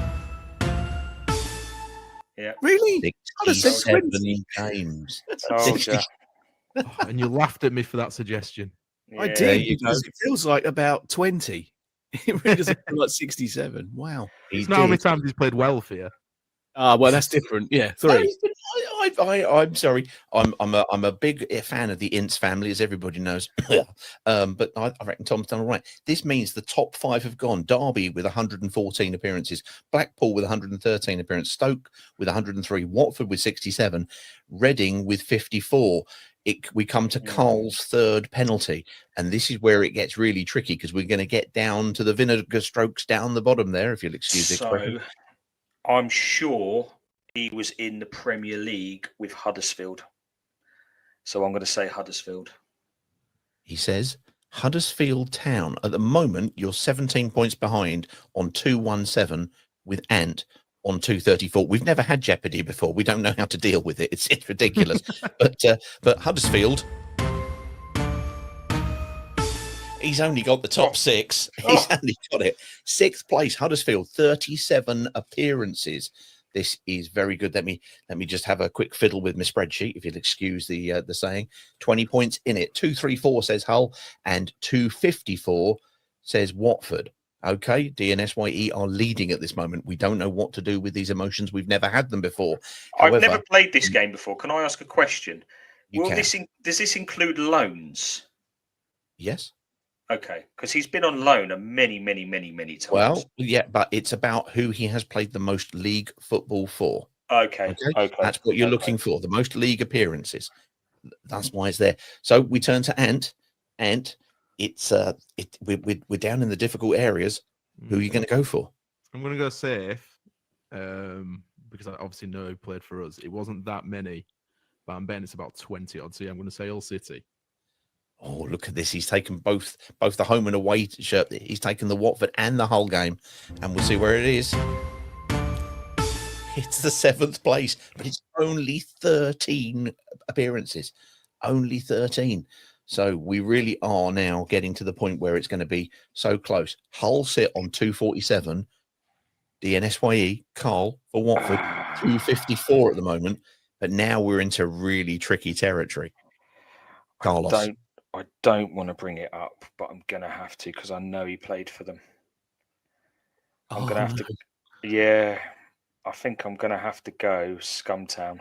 Yeah. Really? 67 games. And you laughed at me for that suggestion. Yeah. I did, because it feels like about 20. It really doesn't feel like 67. Wow. It's not how many times he's played well for you. Well, that's different. Yeah, 3. I'm sorry. I'm a big fan of the Ince family, as everybody knows. But I reckon Tom's done all right. This means the top 5 have gone. Derby with 114 appearances, Blackpool with 113 appearances, Stoke with 103, Watford with 67, Reading with 54. We come to Carl's 3rd penalty, and this is where it gets really tricky because we're going to get down to the vinegar strokes down the bottom there, if you'll excuse the expression. I'm sure he was in the Premier League with Huddersfield. So I'm going to say Huddersfield. He says Huddersfield Town. At the moment, you're 17 points behind on 217 with Ant on 234. We've never had Jeopardy before. We don't know how to deal with it. It's ridiculous. but Huddersfield, he's only got the top 6. He's only got it. 6th place, Huddersfield, 37 appearances. This is very good. Let me just have a quick fiddle with my spreadsheet, if you'll excuse the saying. 20 points in it. 234 says Hull, and 254 says Watford. Okay, DNSYE are leading at this moment. We don't know what to do with these emotions. We've never had them before. However, I've never played this game before. Can I ask a question? Does this include loans? Yes. Okay, because he's been on loan many times. Well, yeah, but it's about who he has played the most league football for. Okay. That's what you're looking for, the most league appearances. That's why it's there. So we turn to Ant. Ant, we're down in the difficult areas. Who are you going to go for? I'm going to go safe because I obviously know who played for us. It wasn't that many, but I'm betting it's about 20 odd. So yeah, I'm going to say Hull City. Oh, look at this. He's taken both the home and away shirt. He's taken the Watford and the Hull game, and we'll see where it is. It's the 7th place, but it's only 13 appearances. Only 13. So we really are now getting to the point where it's going to be so close. Hull sit on 247. DNSYE, Carl for Watford, 254 at the moment. But now we're into really tricky territory. Carlos. I don't want to bring it up, but I'm going to have to because I know he played for them. I'm going to have to. Yeah, I think I'm going to have to go Scumtown.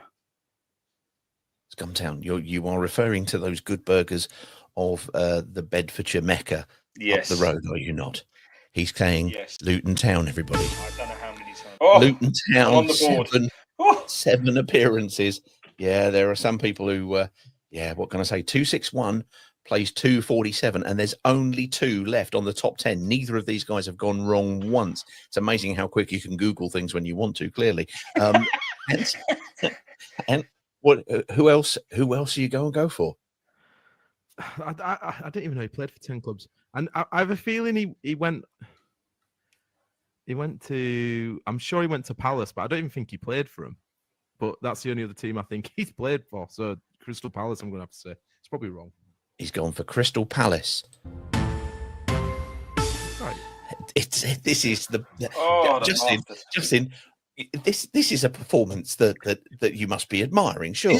Scumtown. You are referring to those good burgers of the Bedfordshire Mecca up the road, are you not? He's saying Luton Town, everybody. I don't know how many times. Luton Town, on the board. 7 appearances. Yeah, there are some people who, what can I say? 261 plays 247, and there's only 2 left on the top 10. Neither of these guys have gone wrong once. It's amazing how quick you can Google things when you want to, clearly. And what? Who else are you going to go for? I didn't even know he played for 10 clubs. And I have a feeling he went. He went to. I'm sure he went to Palace, but I don't even think he played for him. But that's the only other team I think he's played for. So Crystal Palace, I'm going to have to say. It's probably wrong. He's gone for Crystal Palace. Right. This is the Oh, Justin. This is a performance that you must be admiring, surely.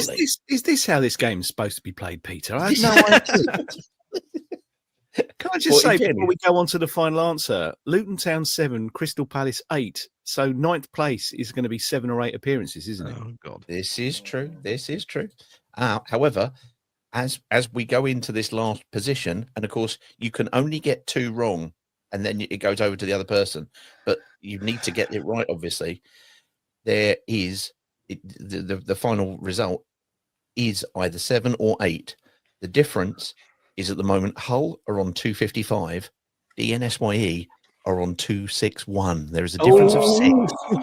Is this how this game's supposed to be played, Peter? I have no idea. Can I just say before we go on to the final answer, Luton Town 7, Crystal Palace 8. So 9th place is going to be 7 or 8 appearances, isn't it? Oh God, this is true. This is true. However, as we go into this last position, and of course you can only get 2 wrong, and then it goes over to the other person. But you need to get it right. Obviously, there is the final result is either 7 or 8. The difference is at the moment Hull are on 255, DNSYE are on 261. There is a difference of 6.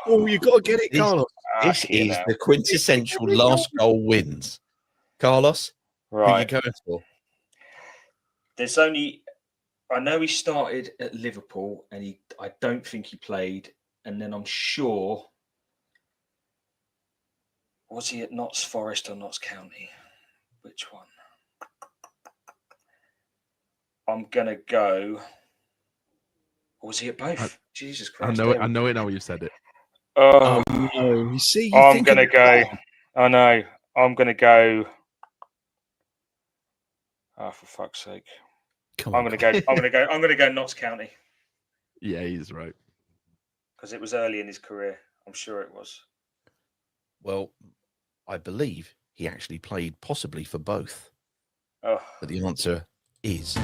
Oh, you got to get it, Carlos. This is the quintessential last goal wins. Carlos, right. Who are you going for? There's only, I know he started at Liverpool, and I don't think he played. And then I'm sure, was he at Notts Forest or Notts County? Which one? I'm gonna go. Or was he at both? Jesus Christ! I know it now. You said it. Oh no! You see, I'm gonna go. I know. I'm gonna go. Oh, for fuck's sake! I'm gonna go Notts County. Yeah, he's right. Because it was early in his career. I'm sure it was. Well, I believe he actually played possibly for both. Oh. But the answer is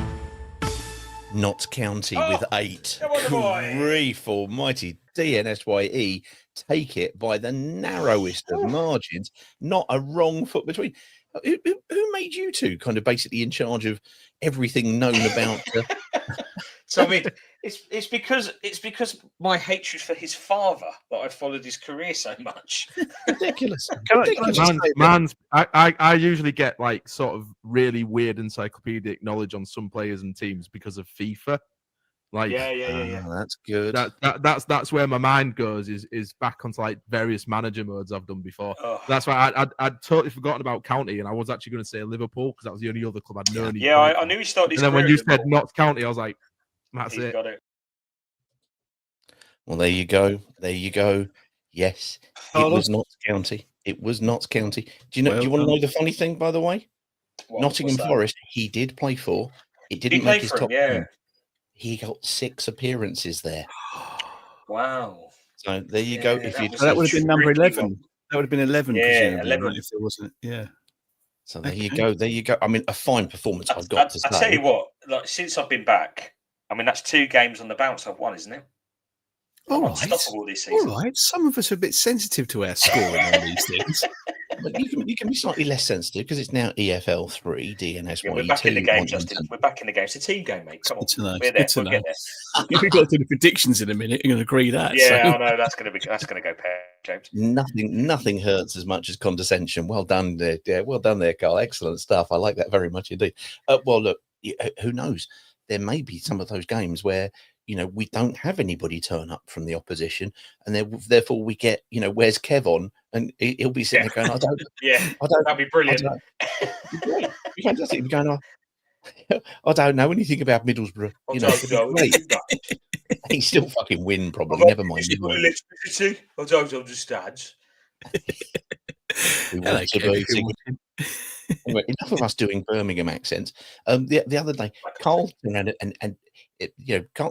Notts County with 8. Grief almighty. DNSYE take it by the narrowest of margins. Not a wrong foot between. Who made you two kind of basically in charge of everything known about So I mean, it's because my hatred for his father that I followed his career so much. ridiculous. I usually get like sort of really weird encyclopedic knowledge on some players and teams because of FIFA. Like, yeah. That's good. That's where my mind goes is back onto like various manager modes I've done before. Oh. That's why I'd totally forgotten about County, and I was actually going to say Liverpool because that was the only other club I'd known. Yeah, I knew he started his career. And then when career you at said Liverpool. Notts County, I was like, that's He's it. got it. Well, there you go. There you go. Yes, it was Notts County. It was Notts County. Do you want to know the funny thing, by the way? Nottingham Forest, he did play for. It didn't make his top 10. He got 6 appearances there. Wow. So there you go. If that would have been number 11. That would have been 11. Yeah, 11. Right, if there wasn't. Yeah. So there you go. There you go. I mean, a fine performance. I've got to say. I tell you what. Like since I've been back, I mean that's 2 games on the bounce I've won, isn't it? All right. Unstoppable this season. All right. Some of us are a bit sensitive to our scoring on these things. But you can be slightly less sensitive because it's now EFL 3, DNSYE 2. We're back in the game, Justin. We're back in the game. It's a team game, mate. Come on. We're there. We'll get there. We've got to do the predictions in a minute. You're going to agree that. Yeah, I know. That's going to go pear, James. Nothing hurts as much as condescension. Well done there. Yeah, well done there, Carl. Excellent stuff. I like that very much indeed. Well, look, who knows? There may be some of those games where we don't have anybody turn up from the opposition, and therefore we get, where's Kev on? And he'll be sitting there going, that'd be brilliant. Fantastic. Be going, I don't know anything about Middlesbrough. He still fucking win, probably. Never mind. Electricity. I don't understand. We want to be. Anyway, enough of us doing Birmingham accents. The other day, Carl turned around and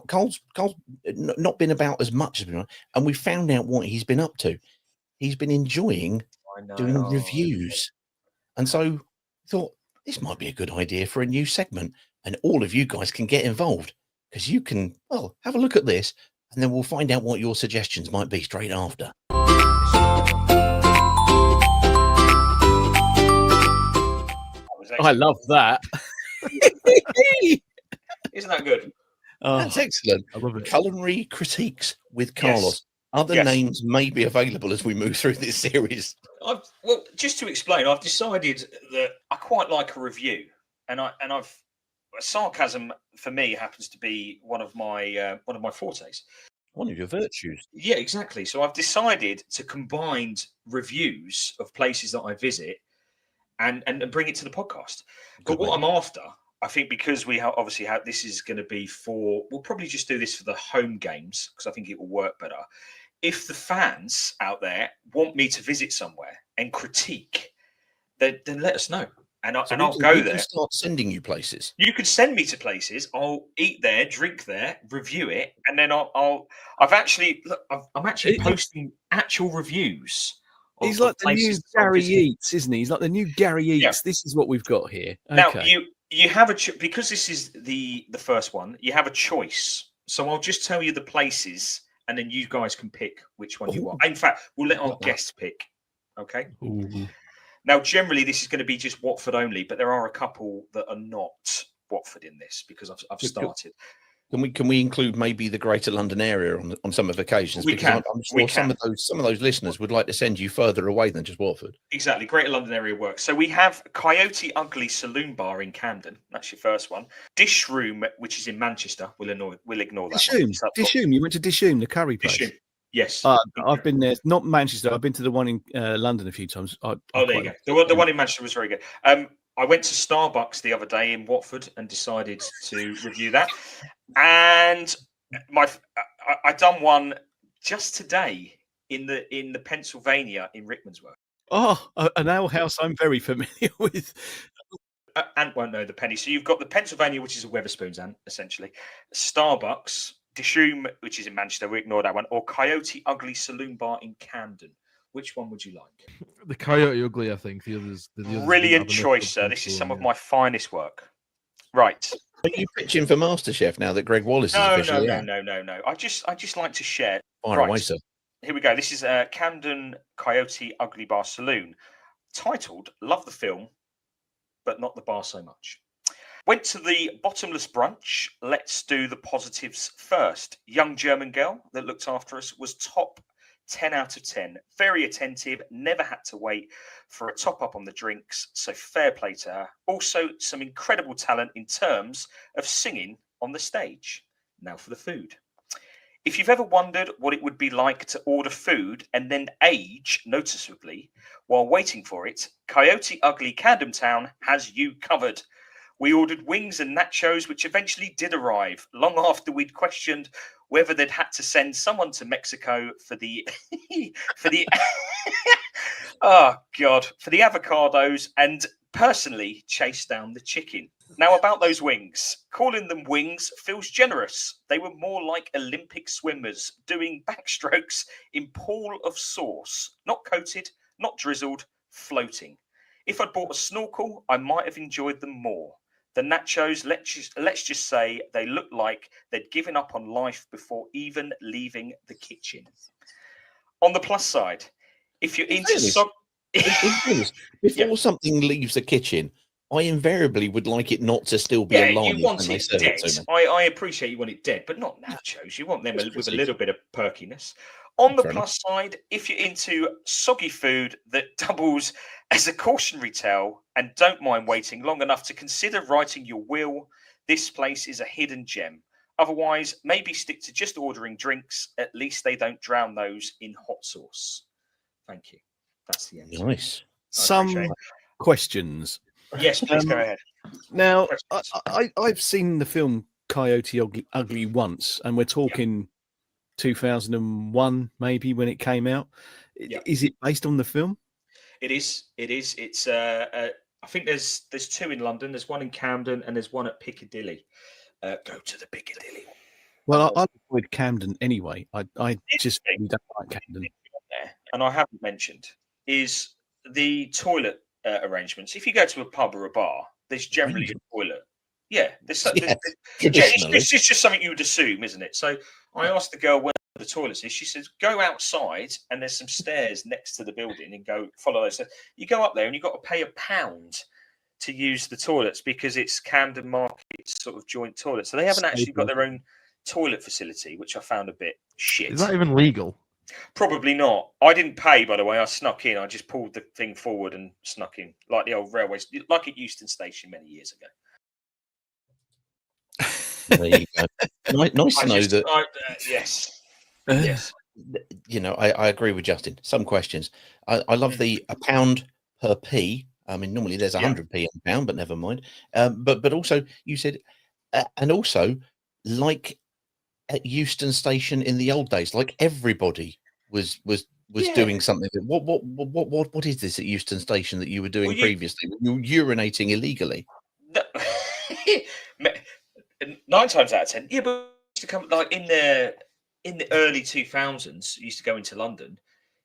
Carl's not been about as much as been, and we found out what he's been up to. He's been enjoying doing reviews, and so thought this might be a good idea for a new segment, and all of you guys can get involved because you can have a look at this, and then we'll find out what your suggestions might be straight after. I love that. Isn't that good? That's excellent. I love it. Culinary critiques with Carlos. Yes. Other names may be available as we move through this series. Well, just to explain, I've decided that I quite like a review, and I've sarcasm for me happens to be one of my fortes. One of your virtues. Yeah, exactly. So I've decided to combine reviews of places that I visit and bring it to the podcast. But what I'm after, I think, because we obviously have this is going to be for, we'll probably just do this for the home games because I think it will work better. If the fans out there want me to visit somewhere and critique, then let us know. And I'll go there. Start sending you places. You could send me to places. I'll eat there, drink there, review it, and then I'm actually posting actual reviews. He's like the new Gary Eats, isn't he? He's like the new Gary Eats. Yeah. This is what we've got here. Now you have because this is the first one. You have a choice. So I'll just tell you the places, and then you guys can pick which one you want. In fact, we'll let our guests pick. Okay. Ooh. Now, generally, this is going to be just Watford only, but there are a couple that are not Watford in this because I've started. Can we include maybe the Greater London area on some of occasions? We can. I'm sure some of those listeners would like to send you further away than just Watford. Exactly, Greater London area works. So we have Coyote Ugly Saloon Bar in Camden. That's your first one. Dish Room, which is in Manchester. We'll ignore that. Dishoom. You went to Dishoom, the curry place. Dishoom. Yes, I've been there. Not Manchester. I've been to the one in London a few times. There you go. The one in Manchester was very good. I went to Starbucks the other day in Watford and decided to review that. And I done one just today in the Pennsylvania in Rickmansworth. Oh, an ale house I'm very familiar with. Ant won't know the penny. So you've got the Pennsylvania, which is a Wetherspoons Ant, essentially. Starbucks, Dishoom, which is in Manchester, we ignore that one, or Coyote Ugly Saloon Bar in Camden. Which one would you like? The Coyote Ugly, I think. The others brilliant choice, sir. This is some of my finest work. Right. Are you pitching for MasterChef now that Greg Wallace is officially out? No. I just like to share. Fire away, sir. Here we go. This is Camden Coyote Ugly Bar Saloon, titled "Love the Film, but not the bar so much." Went to the bottomless brunch. Let's do the positives first. Young German girl that looked after us was top 10 out of 10. Very attentive, never had to wait for a top up on the drinks. So fair play to her. Also, some incredible talent in terms of singing on the stage. Now for the food. If you've ever wondered what it would be like to order food and then age noticeably while waiting for it, Coyote Ugly Camden Town has you covered. We ordered wings and nachos, which eventually did arrive, long after we'd questioned whether they'd had to send someone to Mexico for the oh God, for the avocados, and personally chase down the chicken. Now about those wings, calling them wings feels generous. They were more like Olympic swimmers doing backstrokes in pool of sauce, not coated, not drizzled, floating. If I'd bought a snorkel, I might have enjoyed them more. The nachos, let's just say they looked like they'd given up on life before even leaving the kitchen. On the plus side, if you're into before something leaves the kitchen, I invariably would like it not to still be alive. You want it dead. I appreciate you want it dead, but not nachos. You want them with a little bit of perkiness. On the plus side, if you're into soggy food that doubles as a cautionary tale and don't mind waiting long enough to consider writing your will, this place is a hidden gem. Otherwise, maybe stick to just ordering drinks. At least they don't drown those in hot sauce. Thank you. That's the end. Nice. Some questions. Yes, please go ahead. Now, I've seen the film Coyote Ugly once, and we're talking 2001, maybe, when it came out. Is it based on the film? It is. It's I think there's two in London. There's one in Camden and there's one at Piccadilly. Go to the Piccadilly. Well, I avoid Camden anyway. I just really don't like Camden. And I haven't mentioned is the toilet arrangements. If you go to a pub or a bar, there's generally a toilet. Yeah, it's just something you would assume, isn't it? So I asked the girl where the toilets is. She says, go outside and there's some stairs next to the building and go follow those stairs. You go up there and you've got to pay £1 to use the toilets because it's Camden Market sort of joint toilet. So they haven't actually got their own toilet facility, which I found a bit shit. Is that even legal? Probably not. I didn't pay, by the way. I snuck in. I just pulled the thing forward and snuck in, like the old railways, like at Euston Station many years ago. There you go. Nice to know that. Yes. Uh, Yes. You know, I agree with Justin. Some questions. I love the a pound per p. I mean, normally there's Yeah. 100p in a pound, but never mind. But also you said, and also like at Euston Station in the old days, like everybody was Yeah. doing something. What is this at Euston Station that you were doing Well, previously? You were urinating illegally. No, 9 times out of 10, yeah, but used to come like in the early 2000s. Used to go into London.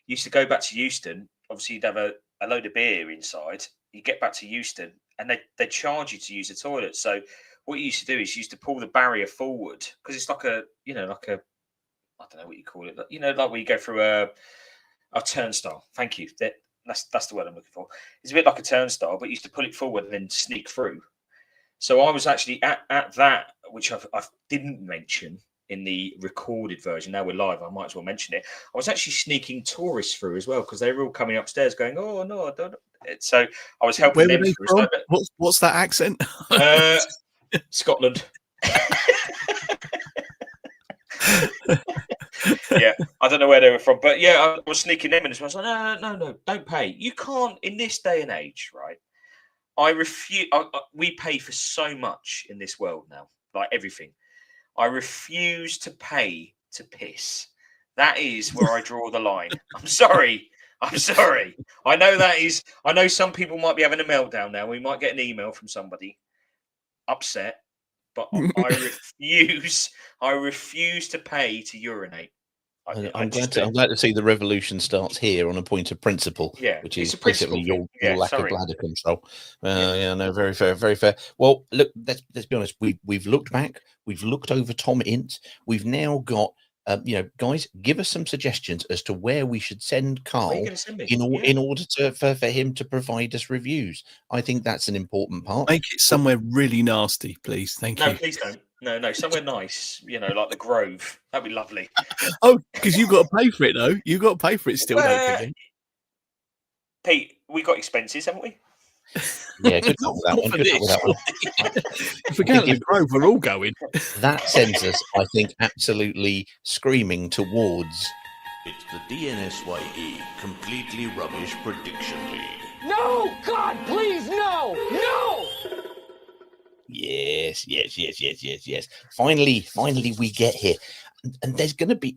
Used to go back to Euston. Obviously, you'd have a load of beer inside. You get back to Euston, and they charge you to use the toilet. So what you used to do is you used to pull the barrier forward because it's like a I don't know what you call it. Like where you go through a turnstile. Thank you. That's the word I'm looking for. It's a bit like a turnstile, but you used to pull it forward and then sneak through. So I was actually at that, which I didn't mention in the recorded version. Now we're live, I might as well mention it. I was actually sneaking tourists through as well because they were all coming upstairs going, "Oh no, I don't." So I was helping where them were they through. from? What's that accent? Scotland. Yeah, I don't know where they were from, but yeah, I was sneaking them in. I was like, no, don't pay. You can't in this day and age, right? I refuse. We pay for so much in this world now, like everything. I refuse to pay to piss. That is where I draw the line. I'm sorry. I'm sorry. I know some people might be having a meltdown now. We might get an email from somebody upset, but I refuse. I refuse to pay to urinate. I'm glad to see the revolution starts here on a point of principle, Yeah, which it's is a principle basically thing. your Yeah, lack sorry. of bladder control. Yeah. Yeah, no, very fair, very fair. Well, look, let's be honest. We've looked back, we've looked over Tom Ince. We've now got, guys, give us some suggestions as to where we should send Where are you Carl going to send me? in order for him to provide us reviews. I think that's an important part. Make it somewhere really nasty, please. Thank No, you. please don't. No, somewhere nice. Like the Grove. That'd be lovely. Oh, because you've got to pay for it, though. You've got to pay for it still, don't Well, forget. Pete, we got expenses, haven't we? Yeah, good luck with that Not one. for Good luck with that one. If we go to the Grove, we're all going. That sends us, I think, absolutely screaming towards. It's the DNSYE Completely Rubbish Prediction League. No! God, please, no! No! Yes. Finally, we get here, and there's gonna be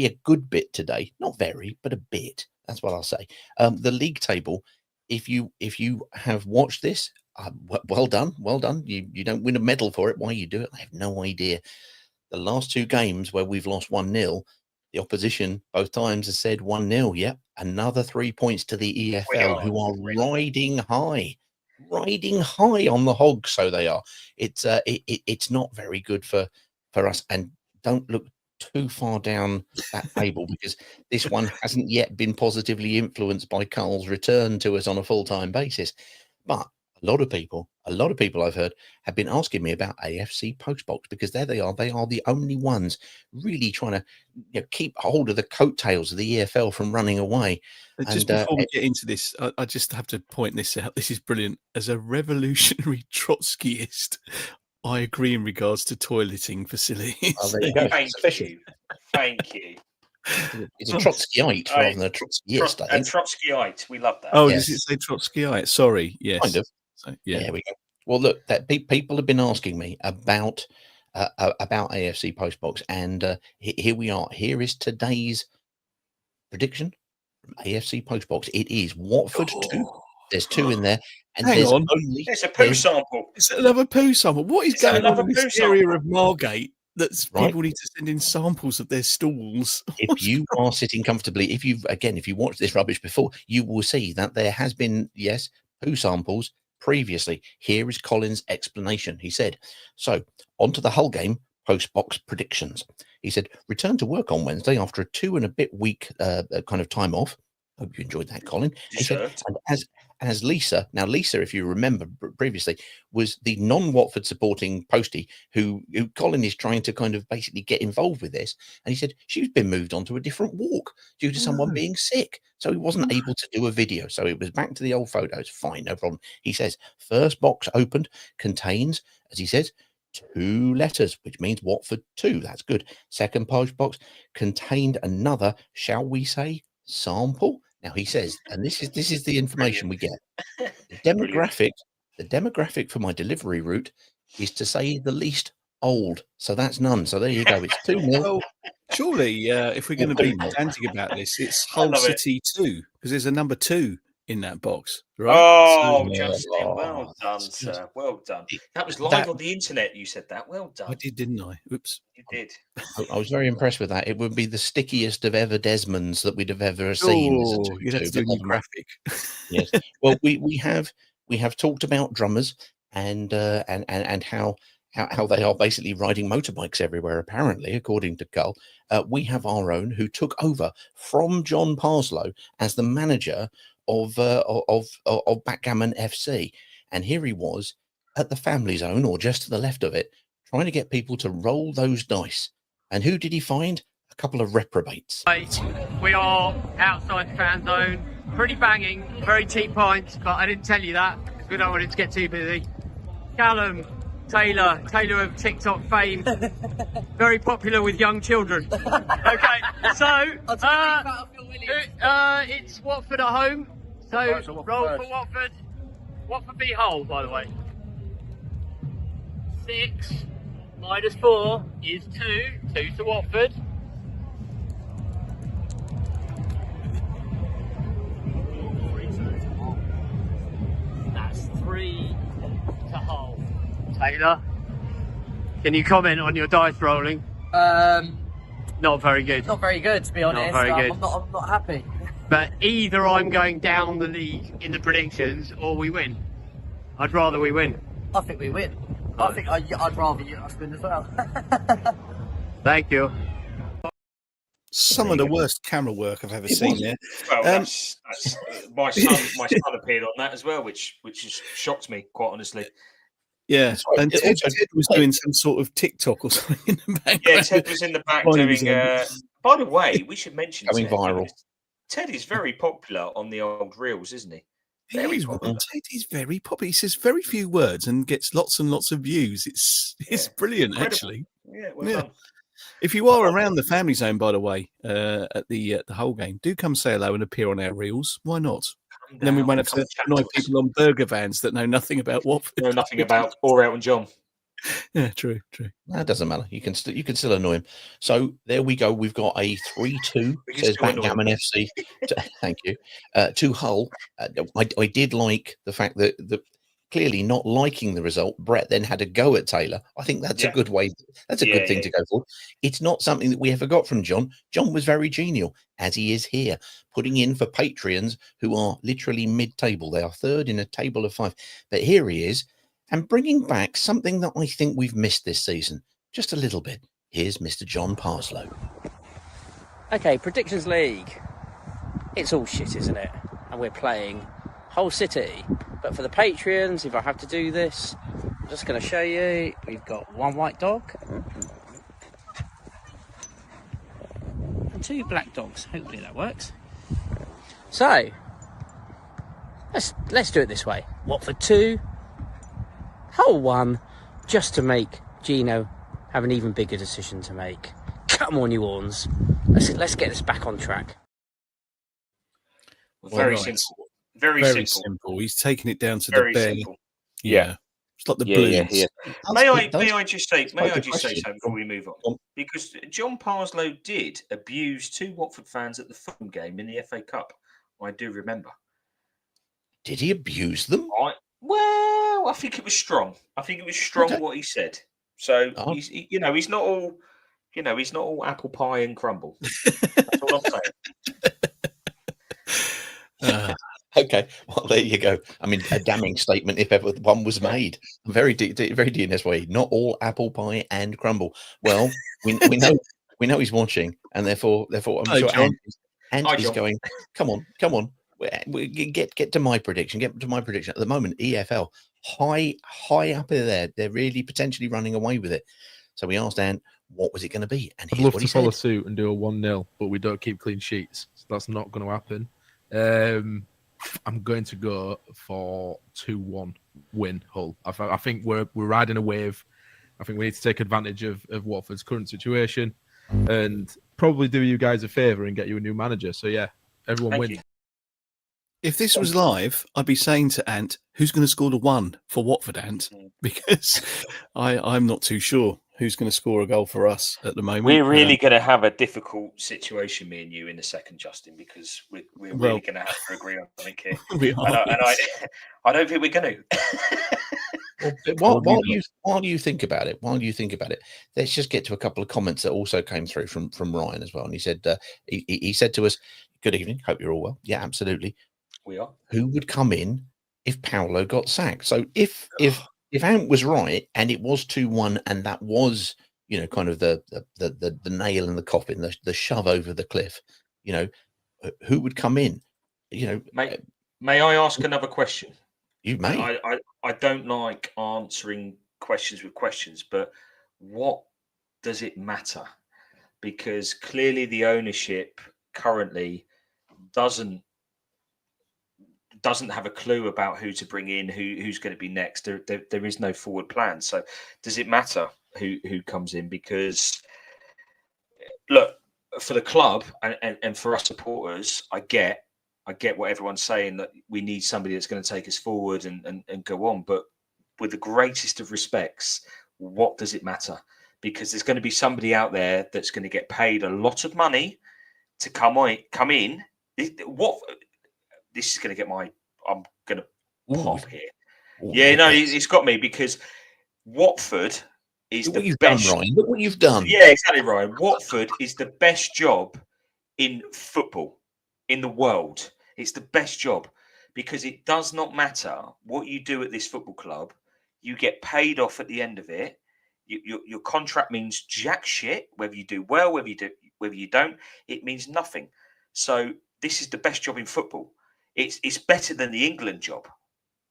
a good bit today. Not very, but a bit. That's what I'll say. The league table. If you have watched this, well done. You don't win a medal for it. Why you do it, I have no idea. The last two games where we've lost 1-0, the opposition both times has said 1-0. Yep, another 3 points to the EFL, who are riding high on the hog. So they are. It's not very good for us. And don't look too far down that table because this one hasn't yet been positively influenced by Carl's return to us on a full-time basis. But a lot of people I've heard have been asking me about AFC Postbox because there they are. They are the only ones really trying to keep hold of the coattails of the EFL from running away. Just before we get into this, I just have to point this out. This is brilliant. As a revolutionary Trotskyist, I agree in regards to toileting facilities. Oh, there you go. Thank you. It's a Trotskyite rather than a Trotskyist, I think. A Trotskyite. We love that. Oh, Yes. Does it say Trotskyite? Sorry. Yes. Kind of. So, yeah. There we go. Well, look, people have been asking me about AFC Postbox, and here we are. Here is today's prediction from AFC Postbox. It is Watford 2. There's 2 in there, and Hang on. It's a poo sample. It's another poo sample. What is going on in this area of Margate? That's people need to send in samples of their stools. If you are sitting comfortably, if you watched this rubbish before, you will see that there has been, yes, poo samples previously. Here is Colin's explanation. He said, so on to the Hull game, Postbox predictions. He said, return to work on Wednesday after a 2 and a bit week kind of time off. Hope you enjoyed that, Colin. He said, and as Lisa, now Lisa, if you remember previously, was the non-Watford supporting postie who Colin is trying to kind of basically get involved with this. And he said she's been moved on to a different walk due to someone being sick. So he wasn't able to do a video. So it was back to the old photos. Fine, no problem. He says, first box opened contains, as he says, 2 letters, which means Watford 2. That's good. Second post box contained another, shall we say, sample. Now he says, and this is the information we get. The demographic for my delivery route is, to say the least, old. So that's none. So there you go. It's 2-0. Well, surely, if we're going to be pedantic about this, it's Hull City 2, because there's a number 2 in that box, right? Oh, So, Justin, well done, sir. Well done. That was live on the internet. You said that. Well done. I did, didn't I? Oops. You did. I was very impressed with that. It would be the stickiest of ever Desmonds that we'd have ever seen. As a Oh, you'd have to do a new graphic. Yes. Well, we have talked about drummers and how they are basically riding motorbikes everywhere, apparently, according to Gull. We have our own, who took over from John Parslow as the manager of Backgammon FC, and here he was at the family zone, or just to the left of it, trying to get people to roll those dice. And who did he find? A couple of reprobates. We are outside the fan zone, pretty banging, very cheap pints, but I didn't tell you that because we don't want it to get too busy. Callum Taylor of TikTok fame, very popular with young children. Okay, so it's Watford at home. So roll for Watford. Watford beat Hull, by the way. 6 minus 4 is 2. 2 to Watford. That's 3 to Hull. Taylor, can you comment on your dice rolling? Not very good. Not very good, to be honest. Not very good. I'm not happy. But either I'm going down the league in the predictions, or we win. I'd rather we win. I think we win. I think I'd rather you us win as well. Thank you. Some of the worst camera work I've ever seen there. Well, that's my son appeared on that as well, which just shocked me, quite honestly. Yeah, That's right. and It's Ted also- was doing some sort of TikTok or something in the background. Yeah, Ted was in the back Finding doing. his By the way, we should mention Going Ted, viral. because Ted is very popular on the old reels, isn't he? Very Ted is very popular. He says very few words and gets lots and lots of views. It's brilliant, Incredible. actually. Yeah, well done. If you are around the family zone, by the way, at the whole game, do come say hello and appear on our reels. Why not? And then we won't have to annoy people on burger vans that know nothing about Watford. Know nothing about Or Elton John. Yeah, true. That doesn't matter. You can still annoy him. So there we go. We've got a 3-2. We can Says still annoy Backgammon FC. Thank you. To Hull. I did like the fact that clearly not liking the result, Brett then had a go at Taylor. I think that's a good way. That's a good thing to go for. It's not something that we ever got from John. John was very genial, as he is here, putting in for Patreons who are literally mid-table. They are third in a table of 5. But here he is, and bringing back something that I think we've missed this season, just a little bit. Here's Mr. John Parslow. Okay, Predictions League. It's all shit, isn't it? And we're playing Hull City. But for the Patreons, if I have to do this, I'm just going to show you. We've got 1 white dog and 2 black dogs. Hopefully that works. So let's do it this way. Watford 2, Hull 1, just to make Gino have an even bigger decision to make. Come on, you Orns. Let's get this back on track. Very simple. Very simple. He's taking it down to Very the bare. simple. Yeah. It's like the Blues. May I just say something before we move on? Because John Parslow did abuse 2 Watford fans at the Fulham game in the FA Cup. I do remember. Did he abuse them? I think it was strong. What he said. So he's not all apple pie and crumble. That's all I'm saying. Okay, well there you go. I mean, a damning statement if ever one was made. Very DNSYE. Not all apple pie and crumble. Well, we know he's watching, and therefore I'm sure Andy's going. Come on. Get to my prediction. Get to my prediction. At the moment, EFL high up there. They're really potentially running away with it. So we asked Ant, what was it going to be? And I'd love to follow suit and do a 1-0, but we don't keep clean sheets. So that's not going to happen. I'm going to go for 2-1 win Hull. I think we're riding a wave. I think we need to take advantage of Watford's current situation and probably do you guys a favour and get you a new manager. So yeah, everyone Thank wins. you. If this was live, I'd be saying to Ant, who's going to score the one for Watford, Ant? Because I'm not too sure who's going to score a goal for us at the moment. We're really going to have a difficult situation, me and you, in a second, Justin, because we're really going to have to agree on something here. We are, I don't think we're going to. While you think about it, let's just get to a couple of comments that also came through from Ryan as well. And he said he said to us, "Good evening. Hope you're all well." Yeah, absolutely. We are. Who would come in if Paolo got sacked? So if Ant was right and it was 2-1 and that was, you know, kind of the nail in the coffin, the shove over the cliff, you know, who would come in? You know, may I ask another question? You may. I don't like answering questions with questions, but what does it matter? Because clearly the ownership currently doesn't have a clue about who to bring in, who's going to be next. There is no forward plan. So does it matter who comes in? Because look, for the club and for us supporters, I get what everyone's saying, that we need somebody that's going to take us forward and go on. But with the greatest of respects, what does it matter? Because there's going to be somebody out there that's going to get paid a lot of money to come in. This is going to get I'm going to pop here. Yeah, no, it's got me, because Watford is Look the what you've best. done, Ryan. Look what you've done. Yeah, exactly, Ryan. Watford is the best job in football in the world. It's the best job, because it does not matter what you do at this football club. You get paid off at the end of it. Your contract means jack shit, whether you do well, whether you don't. It means nothing. So this is the best job in football. It's better than the England job.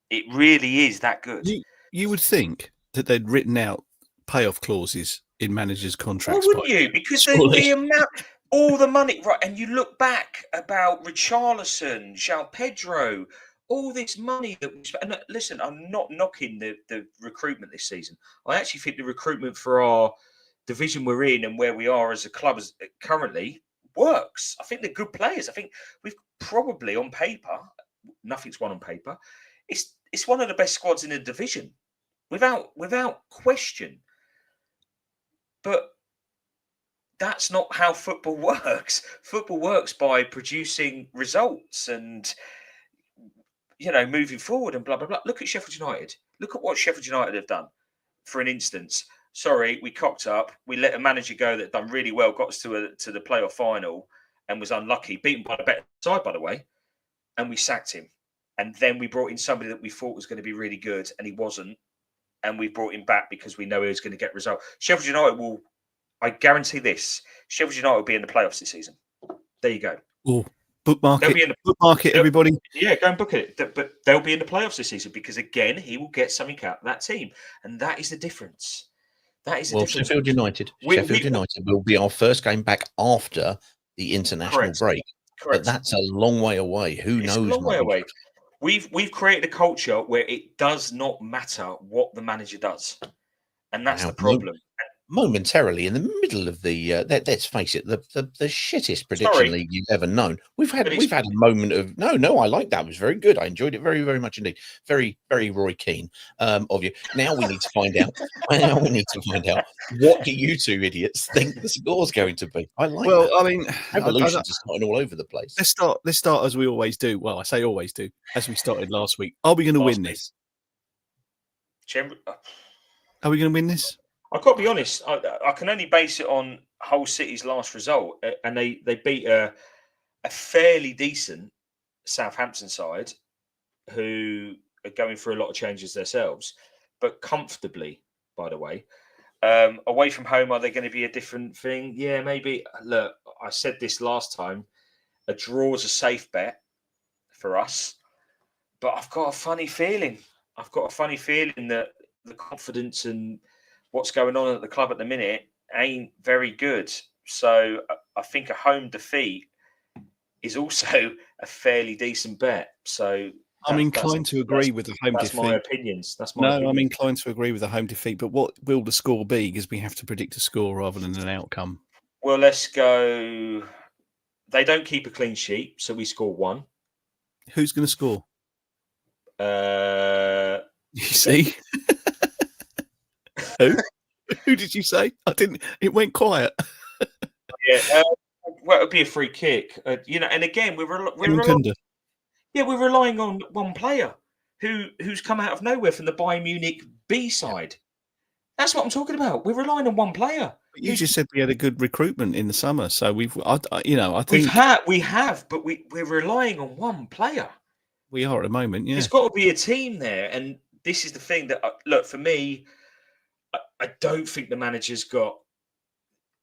It really is that good. You would think that they'd written out payoff clauses in managers' contracts. Why wouldn't you? Because the amount, all the money, right? And you look back about Richarlison, João Pedro, all this money that we spent. And listen, I'm not knocking the recruitment this season. I actually think the recruitment for our division we're in and where we are as a club currently works. I think they're good players. I think we've probably, on paper, nothing's won on paper. It's one of the best squads in the division, without question. But that's not how football works. Football works by producing results and, you know, moving forward and blah blah blah. Look at Sheffield United. Look at what Sheffield United have done. For an instance, sorry, we cocked up. We let a manager go that done really well, got us to the playoff final, and was unlucky, beaten by the better side, by the way, and we sacked him. And then we brought in somebody that we thought was going to be really good, and he wasn't. And we brought him back because we know he was going to get results. Sheffield United will, I guarantee this, Sheffield United will be in the playoffs this season. There you go. Oh, bookmark it. Bookmark it, everybody. Yeah, go and book it. But they'll be in the playoffs this season because, again, he will get something out of that team. And that is the difference. That is the difference. Sheffield United will be our first game back after the international break. Correct. But that's a long way away. Who knows? It's a long way away. We've created a culture where it does not matter what the manager does, and that's the problem. Momentarily in the middle of the let's face it, the shittest prediction league you've ever known. We've had a moment of no. I like that. It was very good. I enjoyed it very, very much indeed. Very, very Roy Keane of you. Now we need to find out. What do you two idiots think the score's going to be? I like. Well, that. I mean, evolutions are starting all over the place. Let's start as we always do. Well, I say always do, as we started last week. Are we going to win this? Are we going to win this? I've got to be honest. I can only base it on Hull City's last result, and they beat a fairly decent Southampton side, who are going through a lot of changes themselves, but comfortably. By the way, away from home, are they going to be a different thing? Yeah, maybe. Look, I said this last time. A draw is a safe bet for us, but I've got a funny feeling. That the confidence and what's going on at the club at the minute ain't very good. So I think a home defeat is also a fairly decent bet. So I'm inclined to agree with the home That's defeat. my opinions. That's my No, opinions. I'm inclined to agree with the home defeat. But what will the score be? Because we have to predict a score rather than an outcome. Well, let's go. They don't keep a clean sheet, so we score 1. Who's going to score? You Okay. see? Who? Who did you say? I didn't. It went quiet. Yeah. Well, it would be a free kick. And again, we're Kunda. relying on one player who's come out of nowhere from the Bayern Munich B side. That's what I'm talking about. We're relying on one player. You just said we had a good recruitment in the summer, so I think we have, but we're relying on one player. we are at the moment. Yeah, There's got to be a team there, and this is the thing that look for me. I don't think the manager's got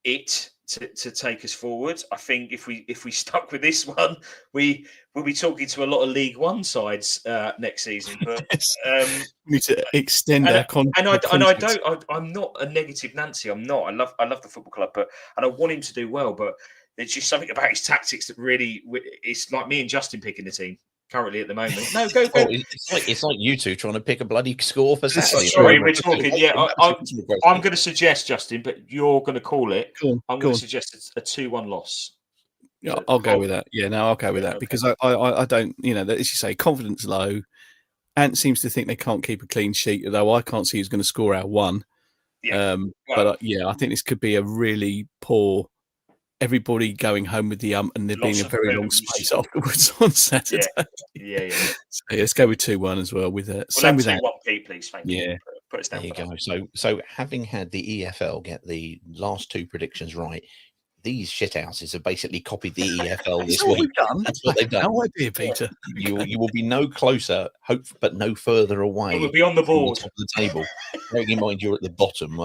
it to take us forward. I think if we stuck with this one, we'll be talking to a lot of League One sides next season. But we need to extend our contract. I'm not a negative Nancy. I'm not. I love the football club, and I want him to do well. But there's just something about his tactics that really it's like me and Justin picking the team currently at the moment. No, go. Oh, it's like you two trying to pick a bloody score for Saturday. Sorry, we're talking. Yeah, I'm going to suggest, Justin, but you're going to call it. I'm going to suggest a 2-1 loss. Yeah, I'll go with that. Yeah, no, I'll go with that because I don't, as you say, confidence low. Ant seems to think they can't keep a clean sheet, although I can't see who's going to score our 1. Yeah. But I think this could be a really poor. Everybody going home with the and there being a very long space afterwards on Saturday. Yeah. So let's go with 2-1 as well. With same with that. 2-1, Pete, please. Thank you. Yeah. Put us down. There you go. So having had the EFL get the last 2 predictions right, these shithouses have basically copied the EFL this week. That's what they've done. No idea, Peter. You will be no closer, but no further away. We'll be on the board, top of the table. Bearing in mind you're at the bottom.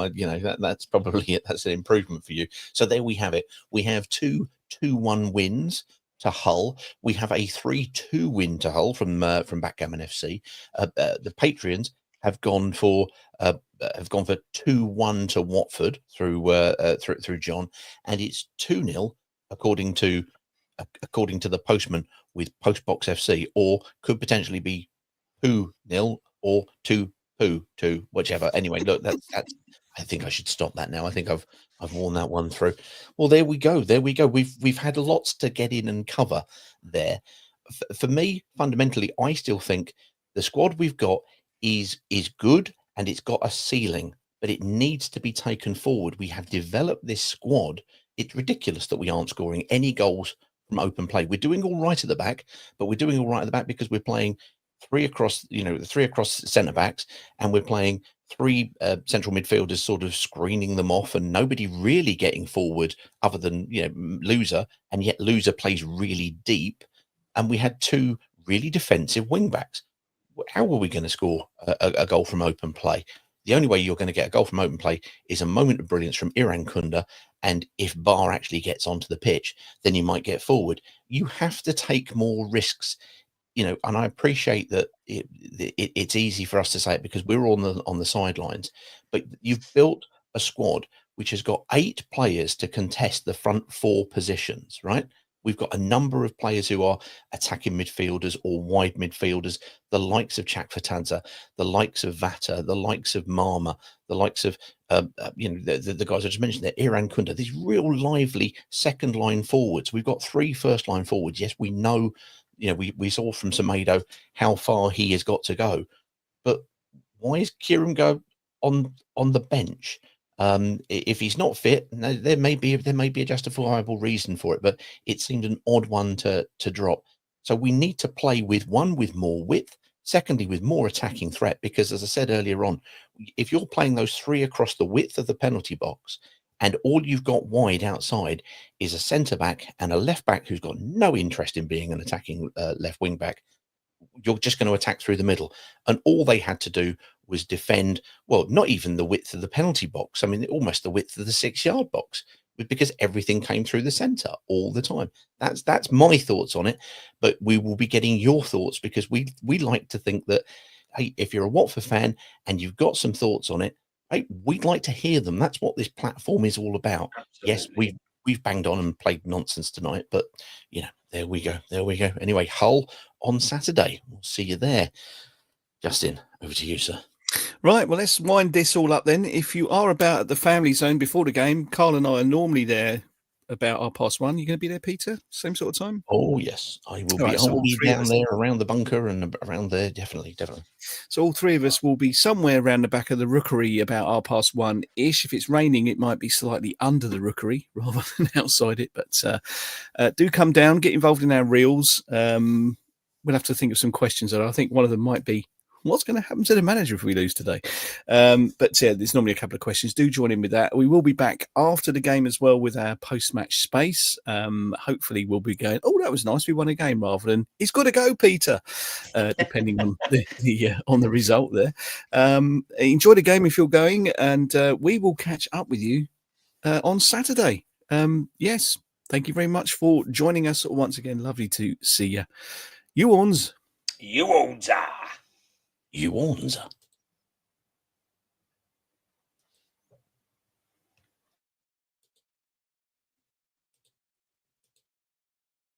That's probably it. That's an improvement for you. So there we have it. We have 2-1 wins to Hull. We have a 3-2 win to Hull from Backgammon FC. The Patreons have gone for 2-1 to Watford through John, and it's 2-0 according to the postman with Postbox FC, or could potentially be 2-0 or 2-2, whichever. Anyway, look, that's. I think I should stop that now. I think I've worn that one through. Well, there we go. We've had lots to get in and cover there. For me, fundamentally, I still think the squad we've got is good and it's got a ceiling, but it needs to be taken forward. We have developed this squad. It's ridiculous that we aren't scoring any goals from open play. We're doing all right at the back, but we're doing all right at the back because we're playing 3 across centre backs, and we're playing 3 central midfielders sort of screening them off, and nobody really getting forward other than Loser, and yet Loser plays really deep, and we had 2 really defensive wing backs. How are we going to score a goal from open play? The only way you're going to get a goal from open play is a moment of brilliance from Iran Kunda, and if Bar actually gets onto the pitch, then you might get forward. You have to take more risks. And I appreciate that it's easy for us to say it because we're on the sidelines, but you've built a squad which has got 8 players to contest the front 4 positions, right? We've got a number of players who are attacking midfielders or wide midfielders, the likes of Chakfatadze, the likes of Vata, the likes of Marma, the likes of the guys I just mentioned there, Iran Kunda, these real lively second line forwards. We've got 3 first line forwards. Yes, we know. We saw from Semedo how far he has got to go, but why is Kieran go on the bench? If he's not fit, there may be a justifiable reason for it, but it seemed an odd one to drop. So we need to play with more width. Secondly, with more attacking threat, because as I said earlier on, if you're playing those 3 across the width of the penalty box, and all you've got wide outside is a centre back and a left back who's got no interest in being an attacking left wing back, you're just going to attack through the middle. And all they had to do was defend, well, not even the width of the penalty box. I mean, almost the width of the 6-yard box, because everything came through the centre all the time. That's my thoughts on it. But we will be getting your thoughts, because we like to think that, hey, if you're a Watford fan and you've got some thoughts on it, hey, we'd like to hear them. That's what this platform is all about. Absolutely. Yes, we've banged on and played nonsense tonight, but There we go. There we go. Anyway, Hull on Saturday. We'll see you there. Justin, over to you, sir. Right, well, let's wind this all up then. If you are about at the family zone before the game, Carl and I are normally there about 1:30. You're going to be there, Peter? Same sort of time? Oh, yes. I will All be. right, so I will all be three of down us- there around the bunker and around there. Definitely. So all three of us will be somewhere around the back of the rookery about 1:30-ish. If it's raining, it might be slightly under the rookery rather than outside it. But do come down, get involved in our reels. We'll have to think of some questions. I think one of them might be, what's going to happen to the manager if we lose today? But yeah, there's normally a couple of questions. Do join in with that. We will be back after the game as well with our post-match space. Hopefully we'll be going, oh, that was nice. We won a game, rather than it's got to go, Peter, depending on on the result there. Enjoy the game if you're going, and we will catch up with you on Saturday. Yes, thank you very much for joining us once again. Lovely to see you. You ons. You owns You owns.